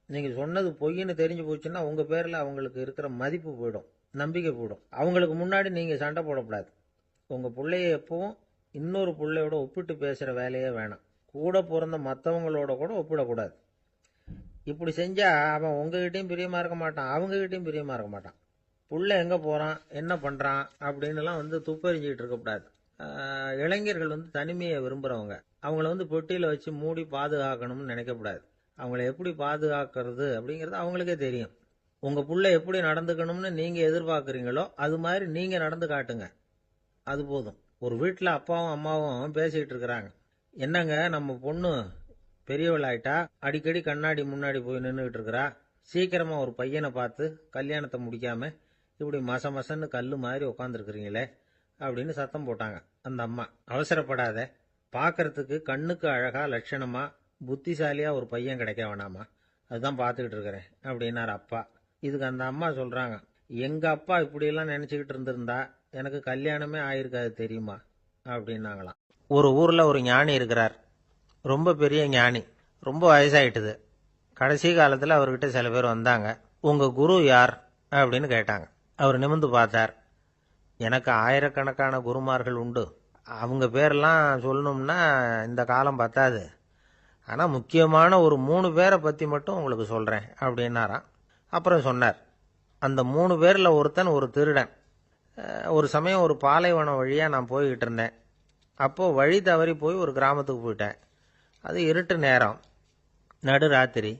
நீங்க சொன்னது பொய்ன்னு தெரிஞ்சு போச்சுன்னா உங்க பேர்ல அவங்களுக்கு இருக்கிற மதிப்பு போயிடும், நம்பிக்கை போயிடும். அவங்களுக்கு முன்னாடி நீங்க சண்டை போடக்கூடாது. உங்க பிள்ளைய எப்பவும் இன்னொரு பிள்ளையோட ஒப்பிட்டு பேசுற வேலையே வேணாம். கூட பிறந்த மற்றவங்களோட கூட ஒப்பிடக்கூடாது. இப்படி செஞ்சா அவன் உங்ககிட்டயும் பிரியமா இருக்க மாட்டான், அவங்ககிட்டயும் பிரியமா இருக்க மாட்டான். புள்ள எங்க போறான், என்ன பண்றான் அப்படின்னுலாம் துப்பறிஞ்சிக்கிட்டு இருக்கக்கூடாது. இளைஞர்கள் தனிமையை விரும்புறவங்க. அவங்கள பெட்டியில வச்சு மூடி பாதுகாக்கணும்னு நினைக்கக்கூடாது. அவங்கள எப்படி பாதுகாக்கிறது அப்படிங்கிறது அவங்களுக்கே தெரியும். உங்க புள்ள எப்படி நடந்துக்கணும்னு நீங்க எதிர்பார்க்குறீங்களோ அது மாதிரி நீங்க நடந்து காட்டுங்க, அது போதும். ஒரு வீட்டுல அப்பாவும் அம்மாவும் பேசிக்கிட்டு இருக்கிறாங்க. என்னங்க, நம்ம பொண்ணு பெரியவளாயிட்டா, அடிக்கடி கண்ணாடி முன்னாடி போய் நின்றுகிட்டு இருக்கிறா, சீக்கிரமா ஒரு பையனை பார்த்து கல்யாணத்தை முடிக்காம இப்படி மசன்னு கல்லு மாதிரி உட்காந்துருக்குறீங்களே அப்படின்னு சத்தம் போட்டாங்க அந்த அம்மா. அவசரப்படாத, பார்க்கறதுக்கு கண்ணுக்கு அழகா லட்சணமா புத்திசாலியா ஒரு பையன் கிடைக்க வேணாமா, அதுதான் பார்த்துக்கிட்டு இருக்கிறேன் அப்படின்னாரு அப்பா. இதுக்கு அந்த அம்மா சொல்றாங்க, எங்க அப்பா இப்படியெல்லாம் நினைச்சுக்கிட்டு இருந்திருந்தா எனக்கு கல்யாணமே ஆயிருக்காது தெரியுமா அப்படின்னாங்களாம். ஒரு ஊர்ல ஒரு ஞானி இருக்கிறார், ரொம்ப பெரிய ஞானி, ரொம்ப வயசாயிட்டுது. கடைசி காலத்தில் அவர்கிட்ட சில பேர் வந்தாங்க. உங்க குரு யார் அப்படின்னு கேட்டாங்க. அவர் நிமிர்ந்து பார்த்தார். எனக்கு ஆயிரக்கணக்கான குருமார்கள் உண்டு, அவங்க பேரெல்லாம் சொல்லணும்னா இந்த காலம் பத்தாது. ஆனா முக்கியமான ஒரு 3 பேரை பத்தி மட்டும் உங்களுக்கு சொல்றேன் அப்படின்னாராம். அப்புறம் சொன்னார், அந்த 3 பேர்ல ஒருத்தன் ஒரு திருடன். ஒரு சமயம் ஒரு பாலைவனம் வழியா நான் போய்கிட்டு இருந்தேன். அப்போ வழி தவறி போய் ஒரு கிராமத்துக்கு போயிட்டேன். அது இருட்டு நேரம், நடுராத்திரி,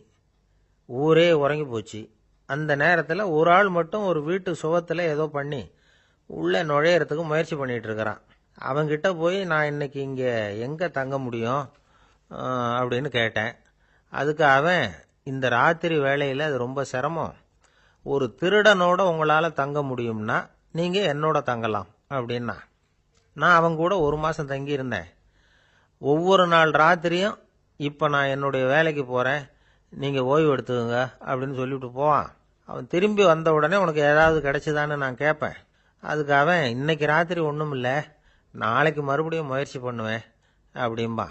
ஊரே உறங்கி போச்சு. அந்த நேரத்தில் ஒரு ஆள் மட்டும் ஒரு வீட்டு சுவத்தில் ஏதோ பண்ணி உள்ளே நுழையறதுக்கு முயற்சி பண்ணிட்டு இருக்கிறான். அவன்கிட்ட போய் நான் இன்னைக்கு இங்கே எங்கே தங்க முடியும் அப்படின்னு கேட்டேன். அதுக்கு அவன், இந்த ராத்திரி வேளையில் அது ரொம்ப சிரமம், ஒரு திருடனோட உங்களால் தங்க முடியும்னா நீங்கள் என்னோட தங்கலாம் அப்படின்னா. நான் அவன் கூட 1 மாதம் தங்கியிருந்தேன். ஒவ்வொரு நாள் ராத்திரியும் இப்போ நான் என்னுடைய வேலைக்கு போகிறேன், நீங்கள் ஓய்வு எடுத்துக்கோங்க அப்படின்னு சொல்லிவிட்டு போவான். அவன் திரும்பி வந்த உடனே உனக்கு ஏதாவது கிடைச்சிதான்னு நான் கேட்பேன். அதுக்கு அவன், இன்னைக்கு ராத்திரி ஒன்றும் இல்லை, நாளைக்கு மறுபடியும் முயற்சி பண்ணுவேன் அப்படின்பா.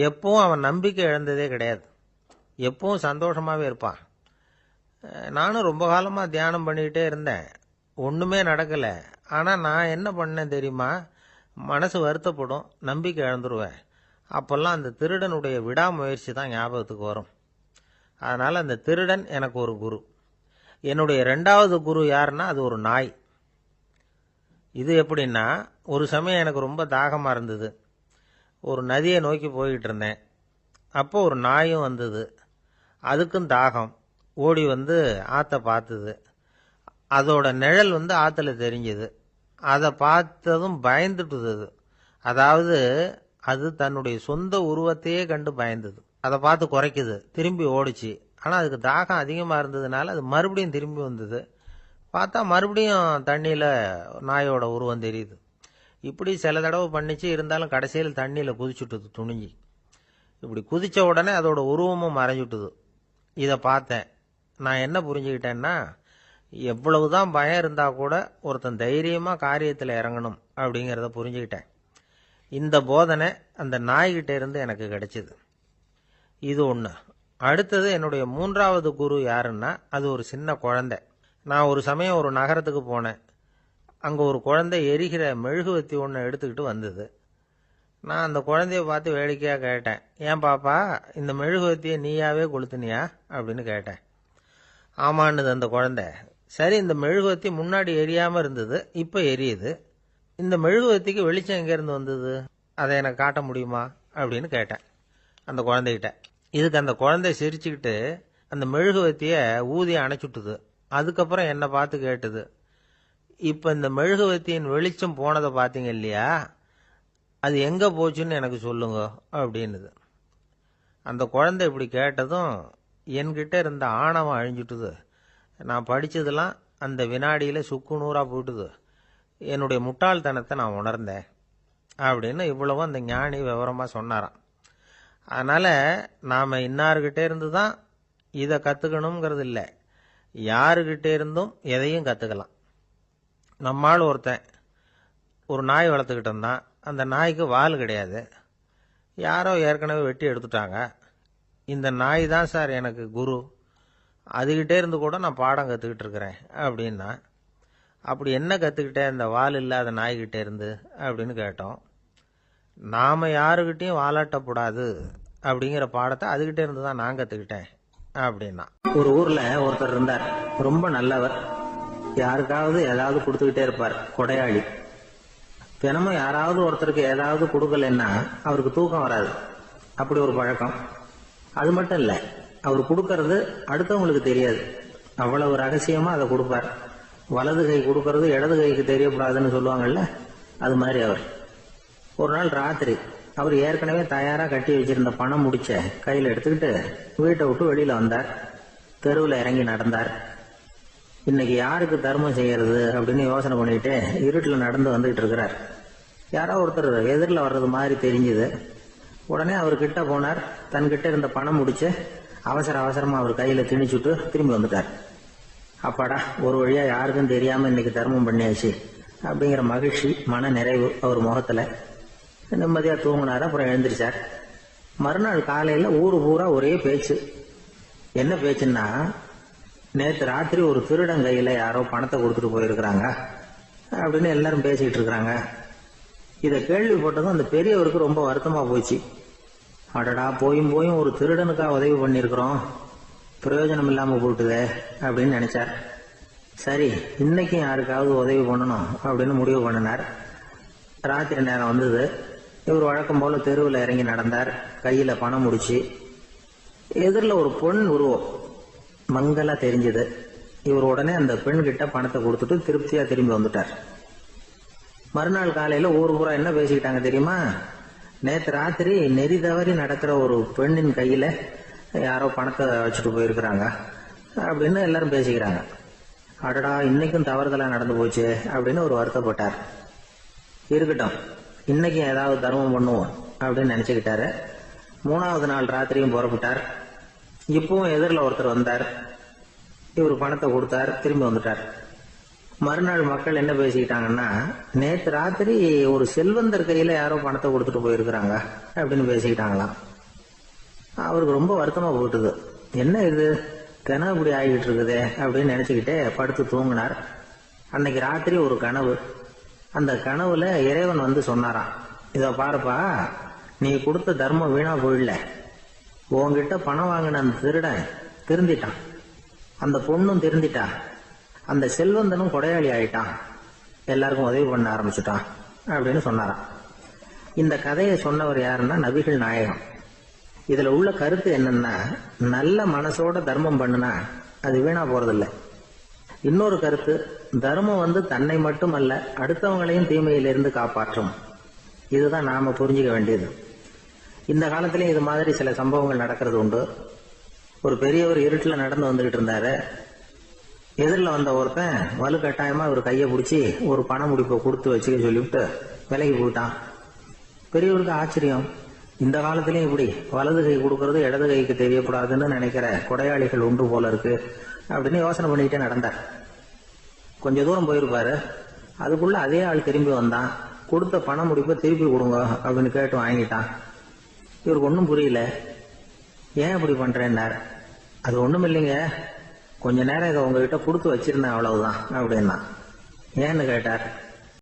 எப்பவும் அவன் நம்பிக்கை இழந்ததே கிடையாது, எப்பவும் சந்தோஷமாகவே இருப்பான். நானும் ரொம்ப காலமாக தியானம் பண்ணிக்கிட்டே இருந்தேன், ஒன்றுமே நடக்கலை. ஆனால் நான் என்ன பண்ணேன் தெரியுமா, மனசு வருத்தப்படும், நம்பிக்கை இழந்துருவேன். அப்போல்லாம் அந்த திருடனுடைய விடாமுயற்சி தான் ஞாபகத்துக்கு வரும். அதனால் அந்த திருடன் எனக்கு ஒரு குரு. என்னுடைய 2வது குரு யாருன்னா அது ஒரு நாய். இது எப்படின்னா, ஒரு சமயம் எனக்கு ரொம்ப தாகமாக இருந்தது. ஒரு நதியை நோக்கி போய்கிட்டு இருந்தேன். அப்போ ஒரு நாயும் வந்தது. அதுக்கும் தாகம். ஓடி வந்து ஆற்றை பார்த்தது. அதோட நிழல் வந்து ஆற்றுல தெரிஞ்சுது. அதை பார்த்ததும் பயந்துட்டுது. அதாவது அது தன்னுடைய சொந்த உருவத்தையே கண்டு பயந்தது. அதை பார்த்து குறைக்குது, திரும்பி ஓடிச்சு. ஆனால் அதுக்கு தாகம் அதிகமாக இருந்ததுனால அது மறுபடியும் திரும்பி வந்தது. பார்த்தா மறுபடியும் தண்ணியில் நாயோட உருவம் தெரியுது. இப்படி சில தடவை பண்ணிச்சு. இருந்தாலும் கடைசியில் தண்ணியில் குதிச்சுட்டுது துணிஞ்சி. இப்படி குதிச்ச உடனே அதோட உருவமும் மறைஞ்சுட்டுது. இதை பார்த்தேன். நான் என்ன புரிஞ்சுக்கிட்டேன்னா, எவ்வளவுதான் பயம் இருந்தால் கூட ஒருத்தன் தைரியமாக காரியத்தில் இறங்கணும் அப்படிங்கிறத புரிஞ்சுக்கிட்டேன். இந்த போதனை அந்த நாய்கிட்ட இருந்து எனக்கு கிடைச்சிது. இது ஒன்று. அடுத்தது என்னுடைய 3வது குரு யாருன்னா அது ஒரு சின்ன குழந்தை. நான் ஒரு சமயம் ஒரு நகரத்துக்கு போனேன். அங்கே ஒரு குழந்தை எரிகிற மெழுகுவத்தி ஒன்று எடுத்துக்கிட்டு வந்தது. நான் அந்த குழந்தைய பார்த்து வேடிக்கையாக கேட்டேன், ஏன் பாப்பா, இந்த மெழுகுவத்தியை நீயாவே கொளுத்துனியா அப்படின்னு கேட்டேன். ஆமான்னுது அந்த குழந்தை. சரி, இந்த மெழுகுவத்தி முன்னாடி எரியாமல் இருந்தது, இப்போ எரியுது. இந்த மெழுகுவத்திக்கு வெளிச்சம் எங்கேருந்து வந்தது, அதை எனக்கு காட்ட முடியுமா அப்படின்னு கேட்டேன் அந்த குழந்தைகிட்ட. இதுக்கு அந்த குழந்தை சிரிச்சுக்கிட்டு அந்த மெழுகுவத்தியை ஊதி அணைச்சுட்டுது. அதுக்கப்புறம் என்னை பார்த்து கேட்டுது, இப்போ இந்த மெழுகுவத்தியின் வெளிச்சம் போனதை பார்த்தீங்க இல்லையா, அது எங்கே போச்சுன்னு எனக்கு சொல்லுங்க அப்படின்னுது. அந்த குழந்தை இப்படி கேட்டதும் என்கிட்ட இருந்த ஆணவம் அழிஞ்சுட்டுது. நான் படித்ததெல்லாம் அந்த வினாடியில் சுக்கு நூறாக போயிட்டுது. என்னுடைய முட்டாள்தனத்தை நான் உணர்ந்தேன் அப்படின்னு இவ்வளவும் அந்த ஞானி விவரமாக சொன்னாராம். அதனால் நாம் இன்னார்கிட்ட இருந்து தான் இதை கற்றுக்கணுங்கிறது இல்லை, யாருக்கிட்ட இருந்தும் எதையும் கற்றுக்கலாம். நம்மால் ஒருத்தன் ஒரு நாய் வளர்த்துக்கிட்டு இருந்தான். அந்த நாய்க்கு வால் கிடையாது. யாரோ ஏற்கனவே வெட்டி எடுத்துட்டாங்க. இந்த நாய் தான் சார் எனக்கு குரு, அதுகிட்டே இருந்து கூட நான் பாடம் கற்றுக்கிட்டு இருக்கிறேன் அப்படின்னா. அப்படி என்ன கற்றுக்கிட்டேன் இந்த வால் இல்லாத நாய்கிட்ட இருந்து அப்படின்னு கேட்டோம். நாம் யாருக்கிட்டையும் வாலாட்டக்கூடாது அப்படிங்கிற பாடத்தை அதுகிட்டே இருந்து தான் நான் கற்றுக்கிட்டேன் அப்படின்னா. ஒரு ஊரில் ஒருத்தர் இருந்தார், ரொம்ப நல்லவர். யாருக்காவது ஏதாவது கொடுத்துக்கிட்டே இருப்பார், கொடையாளி. தினமும் யாராவது ஒருத்தருக்கு ஏதாவது கொடுக்கலன்னா அவருக்கு தூக்கம் வராது, அப்படி ஒரு பழக்கம். அது மட்டும் இல்லை, அவர் கொடுக்கறது அடுத்தவங்களுக்கு தெரியாது, அவ்வளவு ரகசியமாக அதை கொடுப்பார். வலது கை கொடுக்கறது இடது கைக்கு தெரியக்கூடாதுன்னு சொல்லுவாங்கல்ல, அது மாதிரி அவர். ஒரு நாள் ராத்திரி அவர் ஏற்கனவே தயாராக கட்டி வச்சிருந்த பணம் முடிச்ச கையில் எடுத்துக்கிட்டு வீட்டை விட்டு வெளியில் வந்தார். தெருவில் இறங்கி நடந்தார். இன்னைக்கு யாருக்கு தர்மம் செய்யறது அப்படின்னு யோசனை பண்ணிட்டு இருட்டில் நடந்து வந்துகிட்டு இருக்கிறார். யாரோ ஒருத்தர் எதிரில் வர்றது மாதிரி தெரிஞ்சுது. உடனே அவர் கிட்ட போனார். தன்கிட்ட இருந்த பணம் முடிச்சு அவசரமாக அவர் கையில் திணிச்சுட்டு திரும்பி வந்துட்டார். அப்பாடா, ஒரு வழியா யாருக்கும் தெரியாம இன்னைக்கு தர்மம் பண்ணியாச்சு அப்படிங்கிற மகிழ்ச்சி, மன நிறைவு அவர் முகத்துல. நிம்மதியா தூங்கினார். அப்புறம் எழுந்திரிச்சார். மறுநாள் காலையில ஊரு பூரா ஒரே பேச்சு. என்ன பேச்சுன்னா, நேற்று ராத்திரி ஒரு திருடன் கையில யாரோ பணத்தை கொடுத்துட்டு போயிருக்கிறாங்க அப்படின்னு எல்லாரும் பேசிக்கிட்டு இருக்கிறாங்க. இதை கேள்விப்பட்டதும் அந்த பெரியவருக்கு ரொம்ப வருத்தமா போச்சு. அடடா, போயும் போயும் ஒரு திருடனுக்கா உதவி பண்ணிருக்கிறோம், பிரயோஜனம் இல்லாம போட்டுதே அப்படின்னு நினைச்சார். சரி, இன்னைக்கும் யாருக்காவது உதவி பண்ணணும் அப்படின்னு முடிவு பண்ணினார். ராத்திரி நேரம் வந்தது. இவர் வழக்கம் போல தெருவில் இறங்கி நடந்தார். கையில பணம் முடிச்சு. எதிரில் ஒரு பெண் உருவம் மங்கலா தெரிஞ்சது. இவர் உடனே அந்த பெண் கிட்ட பணத்தை கொடுத்துட்டு திருப்தியா திரும்பி வந்துட்டார். மறுநாள் காலையில ஊர் பூரா என்ன பேசிக்கிட்டாங்க தெரியுமா? நேற்று ராத்திரி நெறி தவறி நடக்கிற ஒரு பெண்ணின் கையில யாரோ பணத்தை வச்சுட்டு போயிருக்கிறாங்க அப்படின்னு எல்லாரும் பேசிக்கிறாங்க. அடடா, இன்னைக்கும் தவறுதலா நடந்து போச்சு அப்படின்னு ஒரு வருத்தப்பட்டார். இருக்கட்டும், இன்னைக்கும் ஏதாவது தர்மம் பண்ணுவோம் அப்படின்னு நினைச்சுக்கிட்டாரு. 3வது நாள் ராத்திரியும் புறப்பட்டார். இப்பவும் எதிரில் ஒருத்தர் வந்தார். இவர் பணத்தை கொடுத்தார், திரும்பி வந்துட்டார். மறுநாள் மக்கள் என்ன பேசிக்கிட்டாங்கன்னா, நேற்று ராத்திரி ஒரு செல்வந்தர் கையில யாரோ பணத்தை கொடுத்துட்டு போயிருக்கிறாங்க அப்படின்னு பேசிக்கிட்டாங்களாம். அவருக்கு ரொம்ப வருத்தமா போட்டுது. என்ன இது, கனவு இப்படி ஆகிட்டு இருக்குதே அப்படின்னு நினைச்சுக்கிட்டே படுத்து தூங்கினார். அன்னைக்கு ராத்திரி ஒரு கனவு. அந்த கனவுல இறைவன் வந்து சொன்னாராம், இத பாருப்பா, நீ கொடுத்த தர்மம் வீணா போயிடல. உன்கிட்ட பணம் வாங்கின அந்த திருடன் திருந்திட்டான், அந்த பொண்ணும் திருந்திட்டா, அந்த செல்வந்தனும் கொடையாளி ஆயிட்டான், எல்லாருக்கும் உதவி பண்ண ஆரம்பிச்சுட்டான் அப்படின்னு சொன்னாராம். இந்த கதையை சொன்னவர் யாருன்னா நபிகள் நாயகம். இதுல உள்ள கருத்து என்னன்னா, நல்ல மனசோட தர்மம் பண்ணுனா அது வீணா போறதில்லை. இன்னொரு கருத்து, தர்மம் வந்து தன்னை மட்டுமல்ல அடுத்தவங்களையும் தீமையிலிருந்து காப்பாற்றும். இதுதான் நாம புரிஞ்சுக்க வேண்டியது. இந்த காலத்திலயும் இது மாதிரி சில சம்பவங்கள் நடக்கிறது உண்டு. ஒரு பெரியவர் இருட்டில் நடந்து வந்துகிட்டு இருந்தாரு. எதிரில் வந்த ஒருத்தன் வலுக்கட்டாயமா ஒரு கையை பிடிச்சி ஒரு பண முடிப்பை கொடுத்து வச்சுக்க சொல்லிவிட்டு விலகி போயிட்டான். பெரியவருக்கு ஆச்சரியம், இந்த காலத்திலயும் இப்படி வலது கை கொடுக்கறது இடது கைக்கு தெரியக்கூடாதுன்னு நினைக்கிற கொடையாளிகள் உண்டு போல இருக்கு அப்படின்னு யோசனை பண்ணிக்கிட்டே நடந்தார். கொஞ்ச தூரம் போயிருப்பாரு. அதுக்குள்ள அதே ஆள் திரும்பி வந்தான். கொடுத்த பண முடிப்பை திருப்பி கொடுங்க அப்படின்னு கேட்டு வாங்கிட்டான். இவருக்கு ஒன்றும் புரியல. ஏன் இப்படி பண்றேன்னார். அது ஒண்ணும் இல்லைங்க, கொஞ்ச நேரம் இதை உங்ககிட்ட கொடுத்து வச்சிருந்தேன், அவ்வளவுதான் அப்படின்னா. ஏன்னு கேட்டார்.